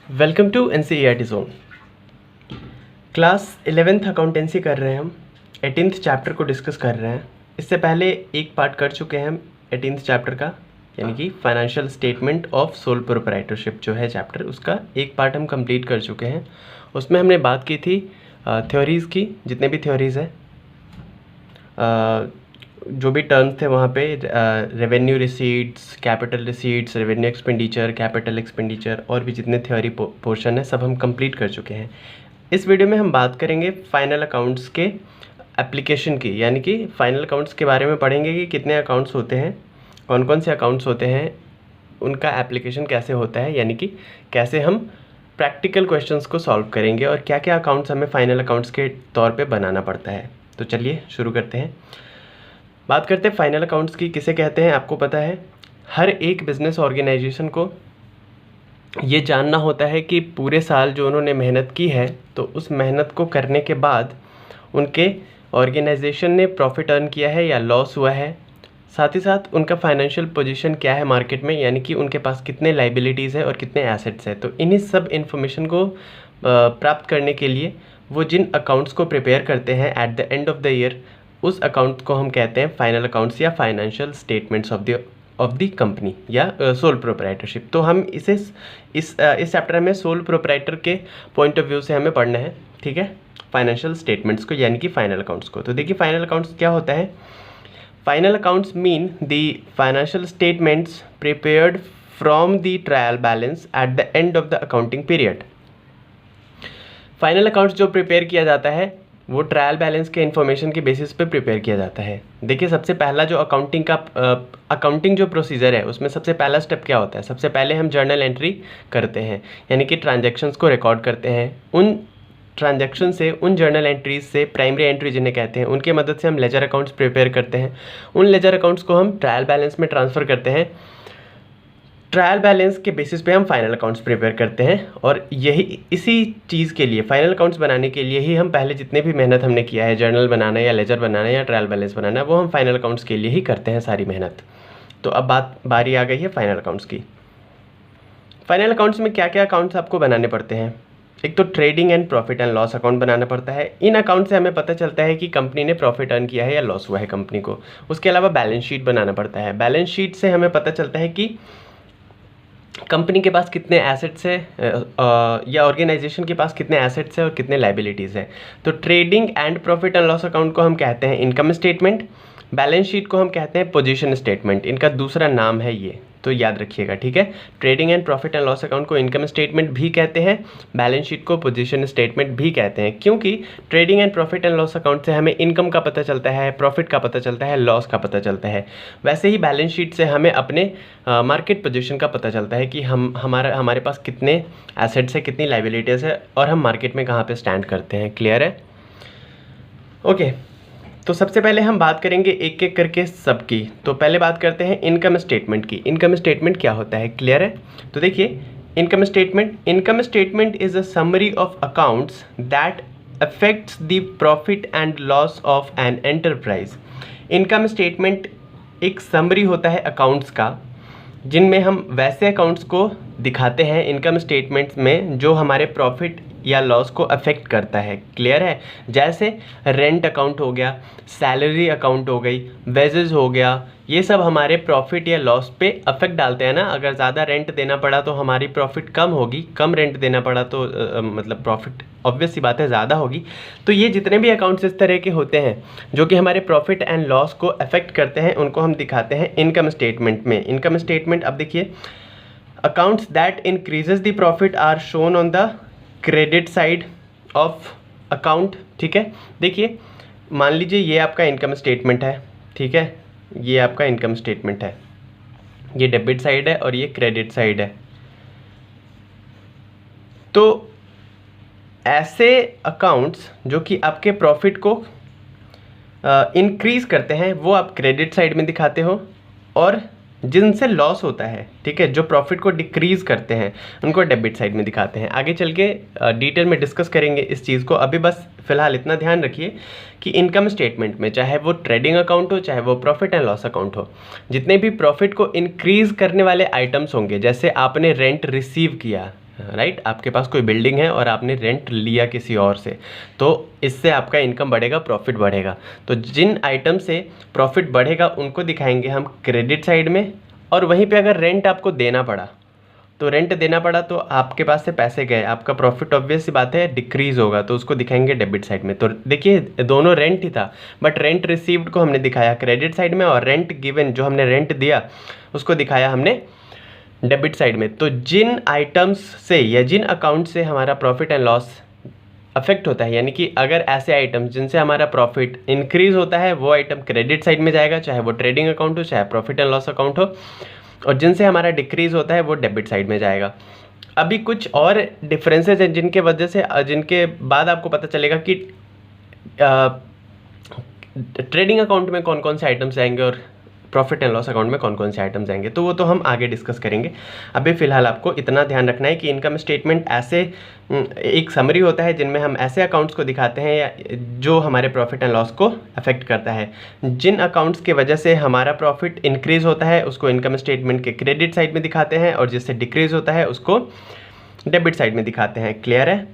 Welcome to NCERT zone. Class 11th accountancy कर रहे हैं हम। 18th चैप्टर को डिस्कस कर रहे हैं। इससे पहले एक पार्ट कर चुके हैं हम 18th चैप्टर का, यानी कि financial statement of sole proprietorship जो है चैप्टर, उसका एक पार्ट हम कंप्लीट कर चुके हैं। उसमें हमने बात की थी थ्योरीज़ की, जितने भी थ्योरीज़ हैं, जो भी टर्म्स थे वहाँ पे, revenue receipts, capital receipts, revenue expenditure, capital expenditure, और भी जितने थ्योरी पोर्शन है सब हम कंप्लीट कर चुके हैं। इस वीडियो में हम बात करेंगे फाइनल अकाउंट्स के एप्लीकेशन की, यानी कि फाइनल अकाउंट्स के बारे में पढ़ेंगे कि कितने अकाउंट्स होते हैं, कौन कौन से अकाउंट्स होते हैं, उनका एप्लीकेशन कैसे होता है, यानी कि कैसे हम प्रैक्टिकल क्वेश्चंस को सॉल्व करेंगे और क्या क्या अकाउंट्स हमें फाइनल अकाउंट्स के तौर पे बनाना पड़ता है। तो चलिए शुरू करते हैं। बात करते हैं फाइनल अकाउंट्स की किसे कहते हैं। आपको पता है, हर एक बिजनेस ऑर्गेनाइजेशन को ये जानना होता है कि पूरे साल जो उन्होंने मेहनत की है, तो उस मेहनत को करने के बाद उनके ऑर्गेनाइजेशन ने प्रॉफिट अर्न किया है या लॉस हुआ है, साथ ही साथ उनका फाइनेंशियल पोजीशन क्या है मार्केट में, यानी कि उनके पास कितने लाइबिलिटीज़ है और कितने एसेट्स है। तो इन्हीं सब इन्फॉर्मेशन को प्राप्त करने के लिए वो जिन अकाउंट्स को प्रिपेयर करते हैं eight the end of the year, उस अकाउंट को हम कहते हैं फाइनल अकाउंट्स या financial statements of the company या सोल प्रोप्राइटरशिप। तो हम इस चैप्टर में सोल प्रोप्राइटर के पॉइंट ऑफ व्यू से हमें पढ़ना है, ठीक है, फाइनेंशियल स्टेटमेंट्स को, यानी कि फाइनल अकाउंट्स को। तो देखिए फाइनल अकाउंट्स क्या होता है। Final accounts mean the financial statements prepared from the trial balance eight the end of the accounting period. Final accounts जो प्रिपेयर किया जाता है वो ट्रायल बैलेंस के इन्फॉर्मेशन के बेसिस पे प्रिपेयर किया जाता है। देखिए सबसे पहला जो अकाउंटिंग जो प्रोसीजर है, उसमें सबसे पहला स्टेप क्या होता है। सबसे पहले हम जर्नल एंट्री करते हैं, यानी कि ट्रांजैक्शंस को रिकॉर्ड करते हैं। उन ट्रांजैक्शन से, उन जर्नल एंट्रीज से, प्राइमरी एंट्री जिन्हें कहते हैं, उनके मदद से हम लेजर अकाउंट्स प्रिपेयर करते हैं। उन लेजर अकाउंट्स को हम ट्रायल बैलेंस में ट्रांसफ़र करते हैं। ट्रायल बैलेंस के बेसिस पे हम फाइनल अकाउंट्स प्रिपेयर करते हैं। और यही इसी चीज़ के लिए, फाइनल अकाउंट्स बनाने के लिए ही हम पहले जितने भी मेहनत हमने किया है, जर्नल बनाना या लेजर बनाना या ट्रायल बैलेंस बनाना, वो हम फाइनल अकाउंट्स के लिए ही करते हैं सारी मेहनत। तो अब बारी आ गई है फाइनल अकाउंट्स की। फाइनल अकाउंट्स में क्या क्या अकाउंट्स आपको बनाने पड़ते हैं। एक तो trading and profit and loss account बनाना पड़ता है। इन अकाउंट से हमें पता चलता है कि कंपनी ने प्रॉफिट अर्न किया है या लॉस हुआ है कंपनी को। उसके अलावा बैलेंस शीट बनाना पड़ता है। बैलेंस शीट से हमें पता चलता है कि कंपनी के पास कितने एसेट्स है या ऑर्गेनाइजेशन के पास कितने एसेट्स है और कितने लाइबिलिटीज़ है। तो trading and profit and loss account को हम कहते हैं इनकम स्टेटमेंट। बैलेंस शीट को हम कहते हैं पोजीशन स्टेटमेंट। इनका दूसरा नाम है ये, तो याद रखिएगा, ठीक है। Trading and profit and loss account को इनकम स्टेटमेंट भी कहते हैं, बैलेंस शीट को पोजीशन स्टेटमेंट भी कहते हैं, क्योंकि trading and profit and loss account से हमें इनकम का पता चलता है, प्रॉफिट का पता चलता है, लॉस का पता चलता है। वैसे ही बैलेंस शीट से हमें अपने मार्केट पोजीशन का पता चलता है कि हमारे पास कितने एसेट्स है, कितनी लाइबिलिटीज़ है और हम मार्केट में कहाँ पर स्टैंड करते हैं। क्लियर है? ओके, तो सबसे पहले हम बात करेंगे एक एक करके सबकी। तो पहले बात करते हैं इनकम स्टेटमेंट की। इनकम स्टेटमेंट क्या होता है, क्लियर है? तो देखिए income statement is a summary of accounts that affects the profit and loss of an enterprise. Income statement एक समरी होता है अकाउंट्स का, जिनमें हम वैसे अकाउंट्स को दिखाते हैं इनकम स्टेटमेंट्स में जो हमारे प्रॉफिट या लॉस को अफेक्ट करता है। क्लियर है? जैसे रेंट अकाउंट हो गया, सैलरी अकाउंट हो गई, वेजेस हो गया, ये सब हमारे प्रॉफिट या लॉस पे अफेक्ट डालते हैं ना। अगर ज़्यादा रेंट देना पड़ा तो हमारी प्रॉफिट कम होगी, कम रेंट देना पड़ा तो मतलब प्रॉफिट ऑब्वियस सी बात है ज़्यादा होगी। तो ये जितने भी अकाउंट्स इस तरह के होते हैं जो कि हमारे प्रॉफिट एंड लॉस को अफेक्ट करते हैं, उनको हम दिखाते हैं इनकम स्टेटमेंट में। इनकम स्टेटमेंट, अब देखिए, accounts that increases the profit are shown on the credit side of account. ठीक है, देखिए मान लीजिए ये आपका इनकम स्टेटमेंट है, ठीक है, ये आपका इनकम स्टेटमेंट है, ये डेबिट साइड है और ये क्रेडिट साइड है। तो ऐसे अकाउंट्स जो कि आपके प्रॉफिट को इंक्रीज करते हैं वो आप क्रेडिट साइड में दिखाते हो, और जिनसे लॉस होता है, ठीक है, जो प्रॉफिट को डिक्रीज़ करते हैं, उनको डेबिट साइड में दिखाते हैं। आगे चल के डिटेल में डिस्कस करेंगे इस चीज़ को। अभी बस फिलहाल इतना ध्यान रखिए कि इनकम स्टेटमेंट में, चाहे वो ट्रेडिंग अकाउंट हो, चाहे वो प्रॉफिट एंड लॉस अकाउंट हो, जितने भी प्रॉफिट को इंक्रीज़ करने वाले आइटम्स होंगे, जैसे आपने रेंट रिसीव किया, राइट, आपके पास कोई बिल्डिंग है और आपने रेंट लिया किसी और से, तो इससे आपका इनकम बढ़ेगा, प्रॉफिट बढ़ेगा। तो जिन आइटम से प्रॉफिट बढ़ेगा उनको दिखाएंगे हम क्रेडिट साइड में, और वहीं पे अगर रेंट आपको देना पड़ा तो रेंट देना पड़ा तो आपके पास से पैसे गए, आपका प्रॉफिट ऑब्वियस सी बात है डिक्रीज होगा, तो उसको दिखाएंगे डेबिट साइड में। तो देखिए दोनों रेंट ही था, बट रेंट रिसीव्ड को हमने दिखाया क्रेडिट साइड में, और रेंट गिवन जो हमने रेंट दिया उसको दिखाया हमने डेबिट साइड में। तो जिन आइटम्स से या जिन अकाउंट से हमारा प्रॉफिट एंड लॉस अफेक्ट होता है, यानी कि अगर ऐसे आइटम्स जिनसे हमारा प्रॉफिट इंक्रीज होता है वो आइटम क्रेडिट साइड में जाएगा, चाहे वो ट्रेडिंग अकाउंट हो चाहे प्रॉफिट एंड लॉस अकाउंट हो, और जिनसे हमारा डिक्रीज होता है वो डेबिट साइड में जाएगा। अभी कुछ और डिफरेंसेस हैं जिनके वजह से जिनके बाद आपको पता चलेगा कि ट्रेडिंग अकाउंट में कौन कौन से आइटम्स आएंगे और प्रॉफिट एंड लॉस अकाउंट में कौन कौन से आइटम्स आएंगे, तो वो तो हम आगे डिस्कस करेंगे। अभी फ़िलहाल आपको इतना ध्यान रखना है कि इनकम स्टेटमेंट ऐसे एक समरी होता है जिनमें हम ऐसे अकाउंट्स को दिखाते हैं या जो हमारे प्रॉफिट एंड लॉस को अफेक्ट करता है। जिन अकाउंट्स के वजह से हमारा प्रॉफिट इंक्रीज़ होता है उसको इनकम स्टेटमेंट के क्रेडिट साइड में दिखाते हैं, और जिससे डिक्रीज़ होता है उसको डेबिट साइड में दिखाते हैं। क्लियर है?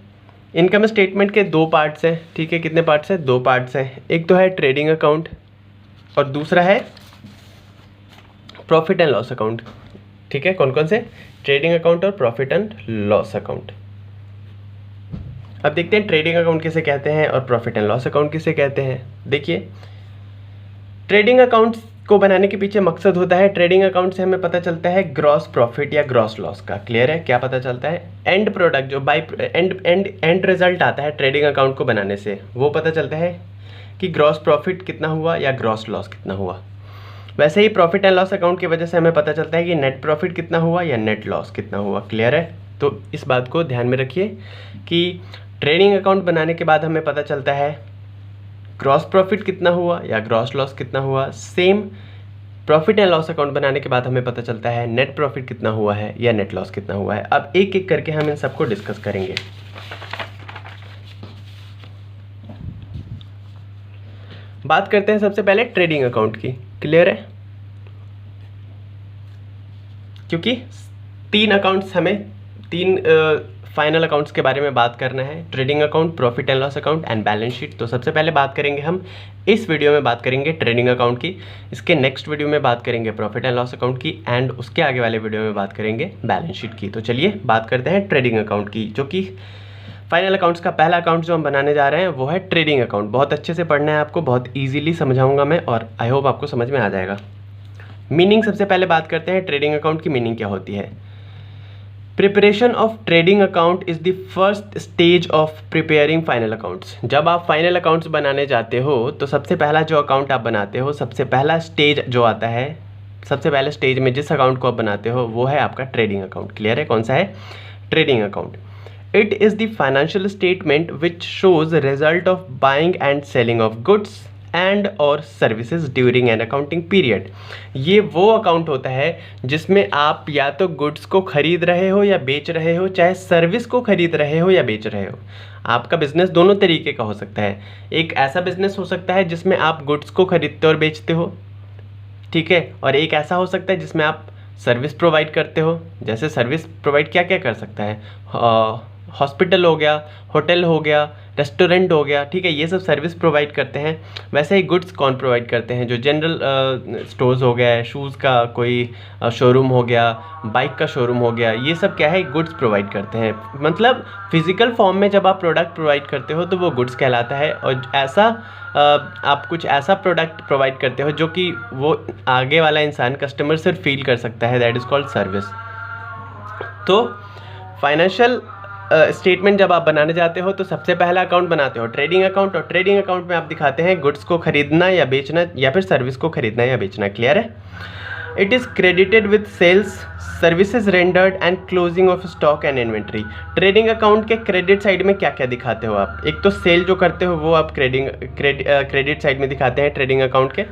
इनकम स्टेटमेंट के दो पार्ट्स हैं, ठीक है। कितने पार्ट्स हैं? दो पार्ट्स हैं। एक तो है ट्रेडिंग अकाउंट और दूसरा है प्रॉफिट एंड लॉस अकाउंट, ठीक है। कौन कौन से? ट्रेडिंग अकाउंट और प्रॉफिट एंड लॉस अकाउंट। अब देखते हैं ट्रेडिंग अकाउंट किसे कहते हैं और प्रॉफिट एंड लॉस अकाउंट किसे कहते हैं। देखिए, ट्रेडिंग अकाउंट को बनाने के पीछे मकसद होता है, ट्रेडिंग अकाउंट से हमें पता चलता है ग्रॉस प्रॉफिट या ग्रॉस लॉस का। क्लियर है? क्या पता चलता है? एंड प्रोडक्ट जो बाई एंड रिजल्ट आता है ट्रेडिंग अकाउंट को बनाने से, वो पता चलता है कि ग्रॉस प्रॉफिट कितना हुआ या ग्रॉस लॉस कितना हुआ। वैसे ही प्रॉफिट एंड लॉस अकाउंट की वजह से हमें पता चलता है कि नेट प्रॉफिट कितना हुआ या नेट लॉस कितना हुआ। क्लियर है? तो इस बात को ध्यान में रखिए कि ट्रेडिंग अकाउंट बनाने के बाद हमें पता चलता है ग्रॉस प्रॉफिट कितना हुआ या ग्रॉस लॉस कितना हुआ। Same profit and loss account बनाने के बाद हमें पता चलता है नेट प्रॉफिट कितना हुआ है या नेट लॉस कितना हुआ है। अब एक एक करके हम इन सबको डिस्कस करेंगे। बात करते हैं सबसे पहले ट्रेडिंग अकाउंट की। क्लियर है? क्योंकि तीन फाइनल अकाउंट्स के बारे में बात करना है, trading account, profit and loss account and balance sheet. तो सबसे पहले बात करेंगे हम इस वीडियो में बात करेंगे ट्रेडिंग अकाउंट की, इसके नेक्स्ट वीडियो में बात करेंगे प्रॉफिट एंड लॉस अकाउंट की, एंड उसके आगे वाले वीडियो में बात करेंगे बैलेंस शीट की। तो चलिए बात करते हैं ट्रेडिंग अकाउंट की, जो कि फाइनल अकाउंट्स का पहला अकाउंट जो हम बनाने जा रहे हैं वो है ट्रेडिंग अकाउंट। बहुत अच्छे से पढ़ना है आपको, बहुत ईजिली समझाऊंगा मैं और आई होप आपको समझ में आ जाएगा। मीनिंग सबसे पहले बात करते हैं ट्रेडिंग अकाउंट की मीनिंग क्या होती है। Preparation of trading account is the first stage of preparing final accounts. जब आप फाइनल अकाउंट्स बनाने जाते हो तो सबसे पहला जो अकाउंट आप बनाते हो, सबसे पहला स्टेज जो आता है, सबसे पहले स्टेज में जिस अकाउंट को आप बनाते हो वो है आपका ट्रेडिंग अकाउंट। क्लियर है? कौन सा है? Trading account. It is the financial statement which shows the result of buying and selling of goods and or services during an accounting period। ये वो अकाउंट होता है जिसमें आप या तो गुड्स को खरीद रहे हो या बेच रहे हो, चाहे सर्विस को खरीद रहे हो या बेच रहे हो। आपका बिजनेस दोनों तरीके का हो सकता है। एक ऐसा बिजनेस हो सकता है जिसमें आप गुड्स को खरीदते और बेचते हो, ठीक है, और एक ऐसा हो सकता है जिसमें आप सर्विस प्रोवाइड करते हो। जैसे सर्विस प्रोवाइड क्या क्या कर सकता है? हॉस्पिटल हो गया, होटल हो गया, रेस्टोरेंट हो गया, ठीक है, ये सब सर्विस प्रोवाइड करते हैं। वैसे ही गुड्स कौन प्रोवाइड करते हैं? जो जनरल स्टोर्स हो गया, शूज़ का कोई शोरूम हो गया, बाइक का शोरूम हो गया, ये सब क्या है? गुड्स प्रोवाइड करते हैं। मतलब फिजिकल फॉर्म में जब आप प्रोडक्ट प्रोवाइड करते हो तो वो गुड्स कहलाता है, और ऐसा आप कुछ ऐसा प्रोडक्ट प्रोवाइड करते हो जो कि वो आगे वाला इंसान, कस्टमर सिर्फ फील कर सकता है, दैट इज़ कॉल्ड सर्विस। तो फाइनेंशियल स्टेटमेंट जब आप बनाने जाते हो तो सबसे पहला अकाउंट बनाते हो ट्रेडिंग अकाउंट, और ट्रेडिंग अकाउंट में आप दिखाते हैं गुड्स को खरीदना या बेचना या फिर सर्विस को खरीदना या बेचना। क्लियर है? It is credited with sales, services rendered and closing of stock and inventory. Trading account के क्रेडिट साइड में क्या क्या दिखाते हो आप? एक तो सेल जो करते हो वो आप क्रेडिट साइड में दिखाते हैं ट्रेडिंग अकाउंट के।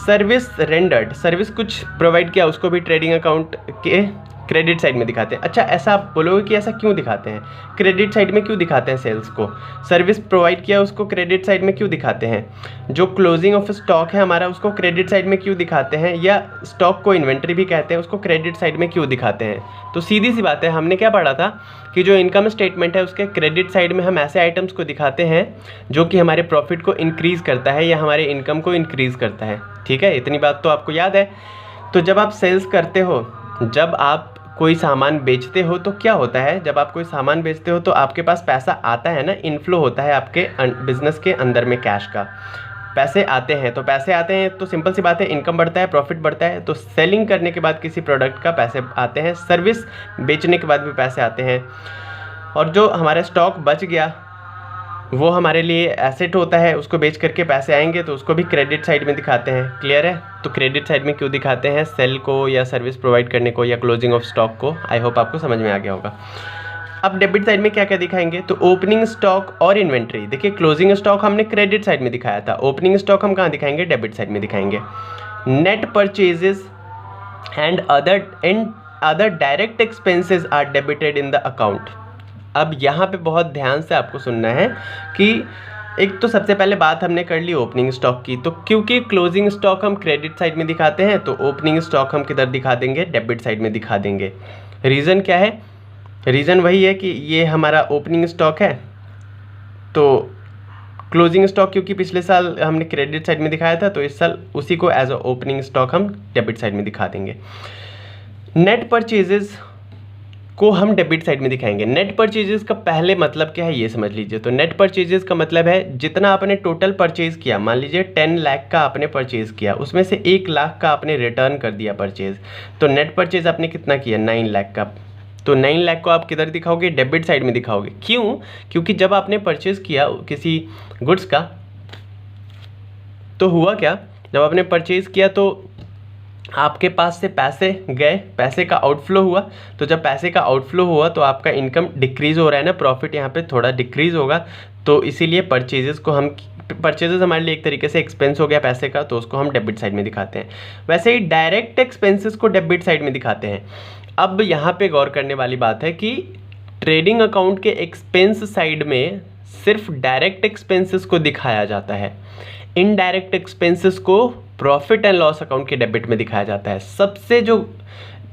सर्विस रेंडर्ड, सर्विस कुछ प्रोवाइड किया उसको भी ट्रेडिंग अकाउंट के क्रेडिट साइड में दिखाते हैं। अच्छा, ऐसा आप बोलोगे कि ऐसा क्यों दिखाते हैं, क्रेडिट साइड में क्यों दिखाते हैं सेल्स को, सर्विस प्रोवाइड किया उसको क्रेडिट साइड में क्यों दिखाते हैं, जो क्लोजिंग ऑफ स्टॉक है हमारा उसको क्रेडिट साइड में क्यों दिखाते हैं, या स्टॉक को इन्वेंट्री भी कहते हैं उसको क्रेडिट साइड में क्यों दिखाते हैं। तो सीधी सी बात है, हमने क्या पढ़ा था कि जो इनकम स्टेटमेंट है उसके क्रेडिट साइड में हम ऐसे आइटम्स को दिखाते हैं जो कि हमारे प्रॉफिट को इंक्रीज़ करता है या हमारे इनकम को इंक्रीज़ करता है। ठीक है, इतनी बात तो आपको याद है। तो जब आप सेल्स करते हो, जब आप कोई सामान बेचते हो तो क्या होता है, जब आप कोई सामान बेचते हो तो आपके पास पैसा आता है ना, इनफ्लो होता है आपके बिजनेस के अंदर में, कैश का पैसे आते हैं। तो पैसे आते हैं तो सिंपल सी बात है, इनकम बढ़ता है, प्रॉफिट बढ़ता है। तो सेलिंग करने के बाद किसी प्रोडक्ट का पैसे आते हैं, सर्विस बेचने के बाद भी पैसे आते हैं, और जो हमारा स्टॉक बच गया वो हमारे लिए एसेट होता है, उसको बेच करके पैसे आएंगे तो उसको भी क्रेडिट साइड में दिखाते हैं। क्लियर है? तो क्रेडिट साइड में क्यों दिखाते हैं, सेल को या सर्विस प्रोवाइड करने को या क्लोजिंग ऑफ स्टॉक को। आई होप आपको समझ में आ गया होगा। अब डेबिट साइड में क्या क्या दिखाएंगे, तो ओपनिंग स्टॉक और इन्वेंट्री। देखिए, क्लोजिंग स्टॉक हमने क्रेडिट साइड में दिखाया था, ओपनिंग स्टॉक हम कहाँ दिखाएंगे, डेबिट साइड में दिखाएंगे। Net purchases and other direct expenses are debited in the account. अब यहाँ पे बहुत ध्यान से आपको सुनना है कि एक तो सबसे पहले बात हमने कर ली ओपनिंग स्टॉक की, तो क्योंकि क्लोजिंग स्टॉक हम क्रेडिट साइड में दिखाते हैं तो ओपनिंग स्टॉक हम किधर दिखा देंगे, डेबिट साइड में दिखा देंगे। रीज़न क्या है, रीज़न वही है कि ये हमारा ओपनिंग स्टॉक है, तो क्लोजिंग स्टॉक क्योंकि पिछले साल हमने क्रेडिट साइड में दिखाया था तो इस साल उसी को एज अ ओपनिंग स्टॉक हम डेबिट साइड में दिखा देंगे। नेट परचेजेस को हम डेबिट साइड में दिखाएंगे। नेट परचेजेस का पहले मतलब क्या है ये समझ लीजिए। तो नेट परचेजेस का मतलब है जितना आपने टोटल परचेज़ किया, मान लीजिए 10 लाख का आपने परचेज़ किया, उसमें से 1 लाख का आपने रिटर्न कर दिया परचेज़, तो नेट परचेज़ आपने कितना किया, 9 लाख का। तो 9 लाख को आप किधर दिखाओगे, डेबिट साइड में दिखाओगे। क्यों? क्योंकि जब आपने परचेज़ किया किसी गुड्स का तो हुआ क्या, जब आपने परचेज़ किया तो आपके पास से पैसे गए, पैसे का आउटफ्लो हुआ। तो जब पैसे का आउटफ्लो हुआ तो आपका इनकम डिक्रीज़ हो रहा है ना, प्रॉफिट यहाँ पे थोड़ा डिक्रीज़ होगा। तो इसीलिए परचेजेस को हम, परचेजेस हमारे लिए एक तरीके से एक्सपेंस हो गया पैसे का, तो उसको हम डेबिट साइड में दिखाते हैं। वैसे ही डायरेक्ट एक्सपेंसेस को डेबिट साइड में दिखाते हैं। अब यहाँ पे गौर करने वाली बात है कि ट्रेडिंग अकाउंट के एक्सपेंस साइड में सिर्फ डायरेक्ट एक्सपेंसेस को दिखाया जाता है, इनडायरेक्ट एक्सपेंसेस को प्रॉफिट एंड लॉस अकाउंट के डेबिट में दिखाया जाता है। सबसे जो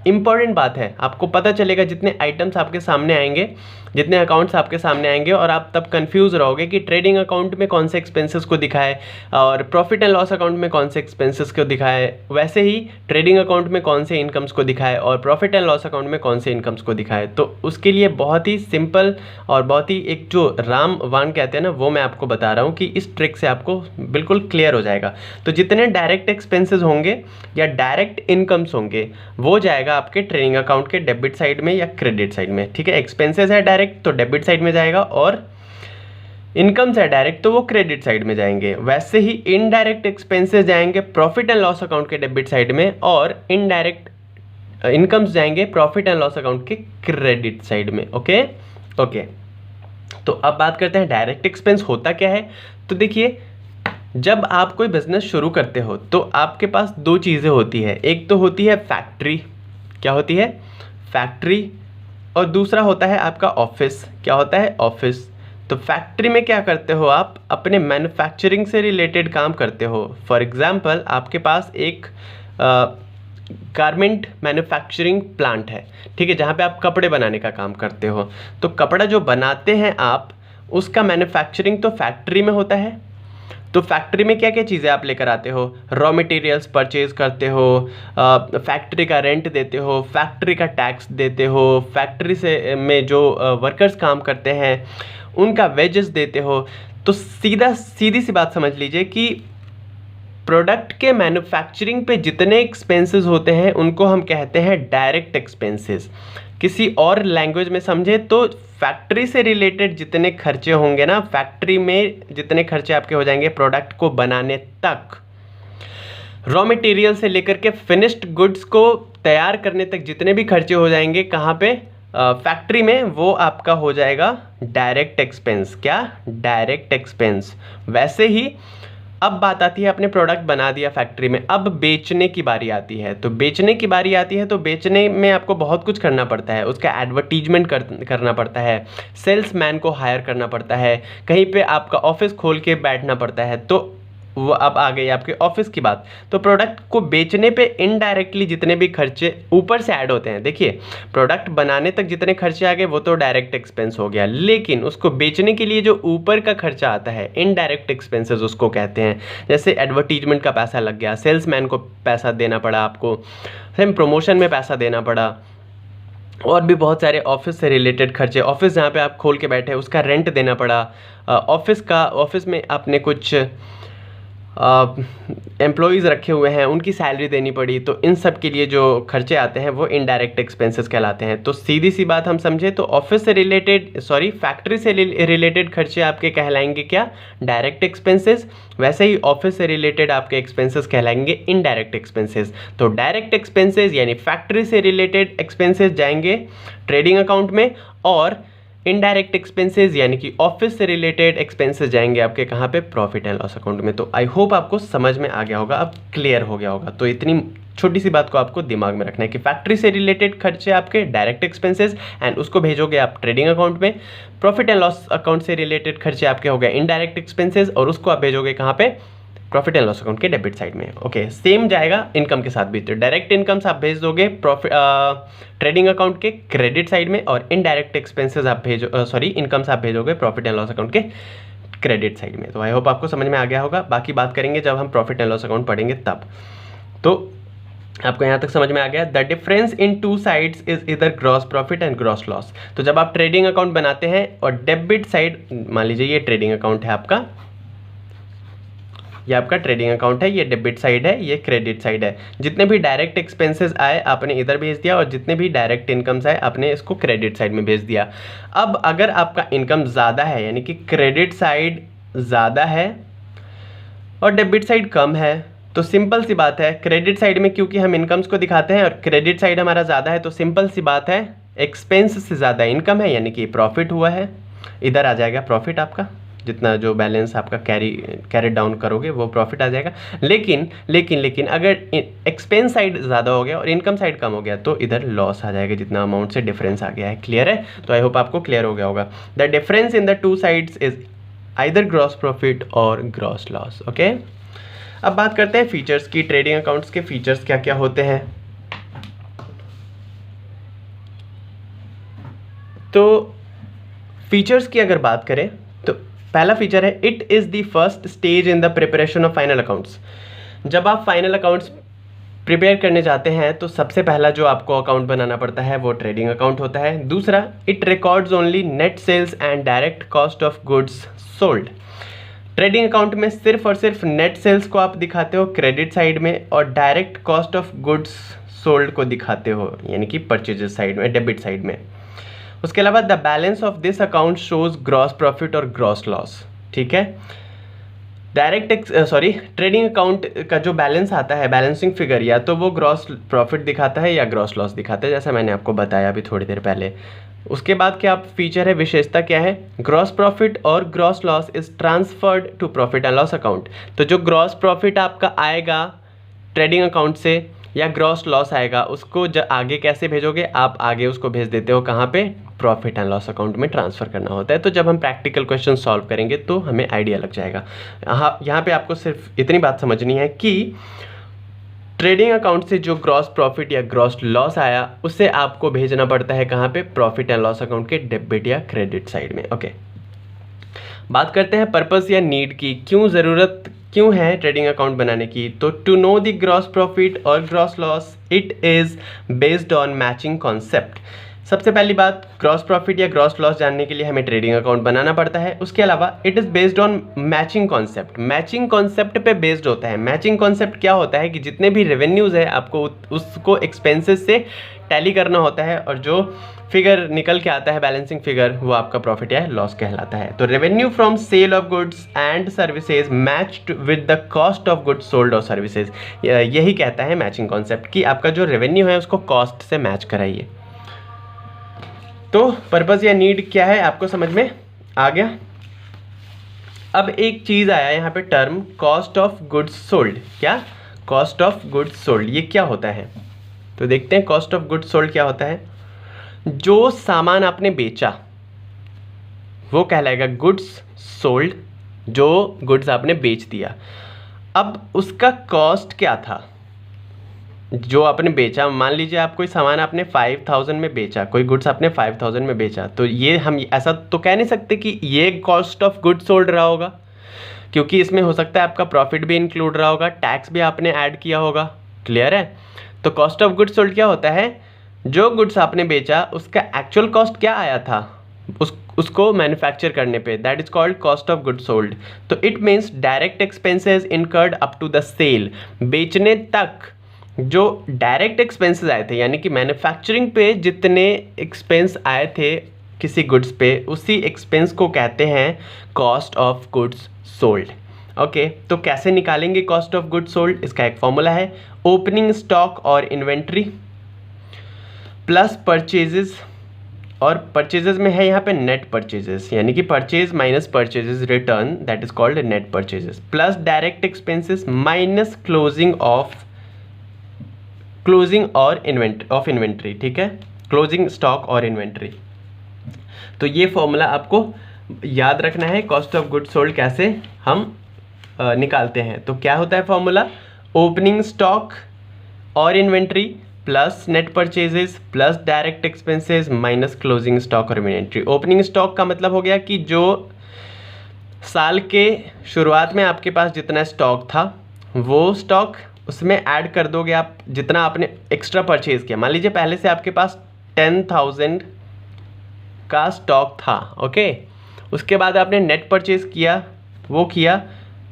इम्पॉर्टेंट बात है, आपको पता चलेगा जितने आइटम्स आपके सामने आएंगे, जितने अकाउंट्स आपके सामने आएंगे, और आप तब कंफ्यूज रहोगे कि ट्रेडिंग अकाउंट में कौन से एक्सपेंसेस को दिखाए और प्रॉफिट एंड लॉस अकाउंट में कौन से एक्सपेंसेस को दिखाए, वैसे ही ट्रेडिंग अकाउंट में कौन से इनकम्स को दिखाए और प्रॉफिट एंड लॉस अकाउंट में कौन से इनकम्स को दिखाए। तो उसके लिए बहुत ही सिंपल और बहुत ही एक जो रामबाण कहते हैं ना, वो मैं आपको बता रहा हूँ कि इस ट्रिक से आपको बिल्कुल क्लियर हो जाएगा। तो जितने डायरेक्ट एक्सपेंसेस होंगे या डायरेक्ट इनकम्स होंगे वो जाएगा आपके ट्रेडिंग अकाउंट के डेबिट साइड में या क्रेडिट साइड में। ठीक है, एक्सपेंसेस है डायरेक्ट तो डेबिट साइड में जाएगा, और इनकम्स है डायरेक्ट तो वो क्रेडिट साइड में जाएंगे। वैसे ही इनडायरेक्ट एक्सपेंसेस जाएंगे प्रॉफिट एंड लॉस अकाउंट के डेबिट साइड में, और इनडायरेक्ट इनकम्स जाएंगे प्रॉफिट एंड लॉस अकाउंट के क्रेडिट साइड में। ओके ओके, तो अब बात करते हैं डायरेक्ट एक्सपेंस होता क्या है। तो देखिए, जब आप कोई बिजनेस शुरू करते हो तो आपके पास दो चीज़ें होती है, एक तो होती है फैक्ट्री, क्या होती है, फैक्ट्री, और दूसरा होता है आपका ऑफिस, क्या होता है, ऑफिस। तो फैक्ट्री में क्या करते हो, आप अपने मैन्युफैक्चरिंग से रिलेटेड काम करते हो। फॉर एग्जांपल, आपके पास एक गारमेंट मैन्युफैक्चरिंग प्लांट है, ठीक है, जहाँ पे आप कपड़े बनाने का काम करते हो। तो कपड़ा जो बनाते हैं आप, उसका मैन्युफैक्चरिंग तो फैक्ट्री में होता है। तो फैक्ट्री में क्या क्या चीज़ें आप लेकर आते हो, रॉ मटेरियल्स परचेज करते हो, फैक्ट्री का रेंट देते हो, फैक्ट्री का टैक्स देते हो, फैक्ट्री से में जो वर्कर्स काम करते हैं उनका वेजेस देते हो। तो सीधी सी बात समझ लीजिए कि प्रोडक्ट के मैन्युफैक्चरिंग पे जितने एक्सपेंसेस होते हैं उनको हम कहते हैं डायरेक्ट एक्सपेंसेस। किसी और लैंग्वेज में समझे तो फैक्ट्री से रिलेटेड जितने खर्चे होंगे ना, फैक्ट्री में जितने खर्चे आपके हो जाएंगे प्रोडक्ट को बनाने तक, रॉ मटेरियल से लेकर के फिनिश्ड गुड्स को तैयार करने तक जितने भी खर्चे हो जाएंगे कहाँ पे, फैक्ट्री में, वो आपका हो जाएगा डायरेक्ट एक्सपेंस। क्या, डायरेक्ट एक्सपेंस। वैसे ही अब बात आती है, अपने प्रोडक्ट बना दिया फैक्ट्री में, अब बेचने की बारी आती है। तो बेचने की बारी आती है तो बेचने में आपको बहुत कुछ करना पड़ता है, उसका एडवर्टीजमेंट करना पड़ता है, सेल्समैन को हायर करना पड़ता है, कहीं पे आपका ऑफिस खोल के बैठना पड़ता है। तो वो अब आ गई आपके ऑफिस की बात। तो प्रोडक्ट को बेचने पे इनडायरेक्टली जितने भी खर्चे ऊपर से ऐड होते हैं, देखिए प्रोडक्ट बनाने तक जितने खर्चे आ गए वो तो डायरेक्ट एक्सपेंस हो गया, लेकिन उसको बेचने के लिए जो ऊपर का खर्चा आता है इनडायरेक्ट एक्सपेंसेस उसको कहते हैं। जैसे एडवर्टीजमेंट का पैसा लग गया, सेल्समैन को पैसा देना पड़ा आपको, सेम प्रमोशन में पैसा देना पड़ा, और भी बहुत सारे ऑफिस से रिलेटेड खर्चे, ऑफिस जहाँ पे आप खोल के बैठे उसका रेंट देना पड़ा, ऑफिस में आपने कुछ एम्प्लॉयज़ रखे हुए हैं उनकी सैलरी देनी पड़ी। तो इन सब के लिए जो खर्चे आते हैं वो इनडायरेक्ट एक्सपेंसेस कहलाते हैं। तो सीधी सी बात हम समझे तो ऑफिस से रिलेटेड फैक्ट्री से रिलेटेड खर्चे आपके कहलाएंगे क्या, डायरेक्ट एक्सपेंसेस। वैसे ही ऑफिस से रिलेटेड आपके एक्सपेंसेस कहलाएंगे इनडायरेक्ट एक्सपेंसेस। तो डायरेक्ट एक्सपेंसेस यानी फैक्ट्री से रिलेटेड एक्सपेंसेस जाएंगे ट्रेडिंग अकाउंट में, और इनडायरेक्ट एक्सपेंसेस यानी कि ऑफिस से रिलेटेड एक्सपेंसेस जाएंगे आपके कहाँ पे, प्रॉफिट एंड लॉस अकाउंट में। तो आई होप आपको समझ में आ गया होगा, अब क्लियर हो गया होगा। तो इतनी छोटी सी बात को आपको दिमाग में रखना है कि फैक्ट्री से रिलेटेड खर्चे आपके डायरेक्ट एक्सपेंसेस एंड उसको भेजोगे आप ट्रेडिंग अकाउंट में, प्रॉफिट एंड लॉस अकाउंट से रिलेटेड खर्चे आपके हो गए इनडायरेक्ट एक्सपेंसेस और उसको आप भेजोगे कहाँ पे, प्रॉफिट एंड लॉस अकाउंट के डेबिट साइड में। ओके, सेम जाएगा इनकम के साथ भी। तो डायरेक्ट इनकम्स आप भेज दोगे ट्रेडिंग अकाउंट के क्रेडिट साइड में, और इनडायरेक्ट एक्सपेंसेस आप इनकम्स आप भेजोगे प्रॉफिट एंड लॉस अकाउंट के क्रेडिट साइड में। तो आई होप आपको समझ में आ गया होगा, बाकी बात करेंगे जब हम प्रॉफिट एंड लॉस अकाउंट पढ़ेंगे तब। तो आपको यहाँ तक समझ में आ गया, the difference in two sides is इधर gross profit and gross loss. तो जब आप ट्रेडिंग अकाउंट बनाते हैं और डेबिट साइड, मान लीजिए ये ट्रेडिंग अकाउंट है आपका, ये आपका ट्रेडिंग अकाउंट है, ये डेबिट साइड है, ये क्रेडिट साइड है। जितने भी डायरेक्ट एक्सपेंसेस आए आपने इधर भेज दिया और जितने भी डायरेक्ट इनकम्स आए आपने इसको क्रेडिट साइड में भेज दिया। अब अगर आपका इनकम ज़्यादा है यानी कि क्रेडिट साइड ज़्यादा है और डेबिट साइड कम है, तो सिंपल सी बात है क्रेडिट साइड में क्योंकि हम इनकम्स को दिखाते हैं और क्रेडिट साइड हमारा ज़्यादा है, तो सिंपल सी बात है एक्सपेंस से ज़्यादा इनकम है यानी कि प्रॉफिट हुआ है, इधर आ जाएगा प्रॉफिट आपका, जितना जो बैलेंस आपका कैरी डाउन करोगे वो प्रॉफिट आ जाएगा। लेकिन अगर एक्सपेंस साइड ज़्यादा हो गया और इनकम साइड कम हो गया तो इधर लॉस आ जाएगा, जितना अमाउंट से डिफरेंस आ गया है। क्लियर है? तो आई होप आपको क्लियर हो गया होगा। The difference in the two sides is either gross profit और ग्रॉस लॉस। ओके, अब बात करते हैं फीचर्स की। ट्रेडिंग अकाउंट्स के फीचर्स क्या क्या होते हैं। तो फीचर्स की अगर बात करें तो पहला फीचर है it is the first stage in the preparation of final accounts. जब आप फाइनल अकाउंट्स प्रिपेयर करने जाते हैं तो सबसे पहला जो आपको अकाउंट बनाना पड़ता है वो ट्रेडिंग अकाउंट होता है। दूसरा, it records only net sales and direct cost of goods sold. Trading account में सिर्फ और सिर्फ नेट सेल्स को आप दिखाते हो क्रेडिट साइड में, और direct cost of goods sold को दिखाते हो यानी कि परचेजेस साइड में, डेबिट साइड में। उसके अलावा the balance of this account shows gross profit और ग्रॉस लॉस। ठीक है, ट्रेडिंग अकाउंट का जो बैलेंस आता है, बैलेंसिंग फिगर, या तो वो ग्रॉस प्रॉफिट दिखाता है या ग्रॉस लॉस दिखाता है, जैसा मैंने आपको बताया अभी थोड़ी देर पहले। उसके बाद क्या फीचर है, विशेषता क्या है, ग्रॉस प्रॉफिट और gross loss is transferred to profit and loss account. तो जो ग्रॉस प्रॉफिट आपका आएगा ट्रेडिंग अकाउंट से या ग्रॉस लॉस आएगा, उसको आगे कैसे भेजोगे, आप आगे उसको भेज देते हो कहाँ पे, प्रॉफिट एंड लॉस अकाउंट में ट्रांसफ़र करना होता है। तो जब हम प्रैक्टिकल क्वेश्चन सॉल्व करेंगे तो हमें आइडिया लग जाएगा। यहाँ पे आपको सिर्फ इतनी बात समझनी है कि ट्रेडिंग अकाउंट से जो ग्रॉस प्रॉफिट या ग्रॉस लॉस आया उसे आपको भेजना पड़ता है कहाँ पे, प्रॉफिट एंड लॉस अकाउंट के डेबिट या क्रेडिट साइड में। ओके, बात करते हैं पर्पस या नीड की, क्यों है ट्रेडिंग अकाउंट बनाने की। तो to know the gross profit और gross loss it is based on matching concept. सबसे पहली बात, ग्रॉस प्रॉफिट या ग्रॉस लॉस जानने के लिए हमें ट्रेडिंग अकाउंट बनाना पड़ता है। उसके अलावा it is based on matching concept, matching concept पे बेस्ड होता है। मैचिंग कॉन्सेप्ट क्या होता है कि जितने भी रेवेन्यूज़ है आपको उसको एक्सपेंसेस से टैली करना होता है, और जो फिगर निकल के आता है बैलेंसिंग फिगर, वो आपका प्रॉफिट या लॉस कहलाता है। तो revenue from sale of goods and services matched with the cost of goods sold और सर्विसेज, यही कहता है मैचिंग कॉन्सेप्ट कि आपका जो रेवेन्यू है उसको कॉस्ट से मैच कराइए। तो पर्पस या नीड क्या है आपको समझ में आ गया। अब एक चीज़ आया यहाँ पे term cost of goods sold. क्या? Cost of goods sold. ये क्या होता है? तो देखते हैं कॉस्ट ऑफ गुड्स सोल्ड क्या होता है। जो सामान आपने बेचा वो कहलाएगा गुड्स सोल्ड, जो गुड्स आपने बेच दिया। अब उसका कॉस्ट क्या था जो आपने बेचा? मान लीजिए आप कोई सामान आपने 5000 में बेचा, कोई गुड्स आपने 5000 में बेचा, तो ये हम ऐसा तो कह नहीं सकते कि ये कॉस्ट ऑफ गुड्स सोल्ड रहा होगा, क्योंकि इसमें हो सकता है आपका प्रॉफिट भी इंक्लूड रहा होगा, टैक्स भी आपने ऐड किया होगा। क्लियर है? तो कॉस्ट ऑफ गुड्स सोल्ड क्या होता है? जो गुड्स आपने बेचा उसका एक्चुअल कॉस्ट क्या आया था उसको मैन्युफैक्चर करने पे, that is called cost of goods sold. तो it means direct expenses incurred up to the sale. बेचने तक जो डायरेक्ट एक्सपेंसेस आए थे, यानी कि मैन्युफैक्चरिंग पे जितने एक्सपेंस आए थे किसी गुड्स पे, उसी एक्सपेंस को कहते हैं cost of goods sold. Okay, तो कैसे निकालेंगे कॉस्ट ऑफ गुड्स सोल्ड? इसका एक फॉर्मूला है, opening stock or inventory plus purchases, और परचेजेस में है यहाँ पे नेट परचेजेस, यानी कि purchase minus purchases return, that is called net purchases, plus direct expenses minus closing और इन्वेंट्री। ठीक है, क्लोजिंग स्टॉक और इन्वेंट्री। तो ये फॉर्मूला आपको याद रखना है, कॉस्ट ऑफ गुड्स सोल्ड कैसे हम निकालते हैं। तो क्या होता है formula? Opening stock or inventory plus net purchases plus direct expenses minus closing stock or inventory. Opening stock का मतलब हो गया कि जो साल के शुरुआत में आपके पास जितना स्टॉक था वो स्टॉक उसमें ऐड कर दोगे आप जितना आपने एक्स्ट्रा परचेज किया। मान लीजिए पहले से आपके पास 10,000 का स्टॉक था। ओके, उसके बाद आपने नेट परचेज किया, वो किया,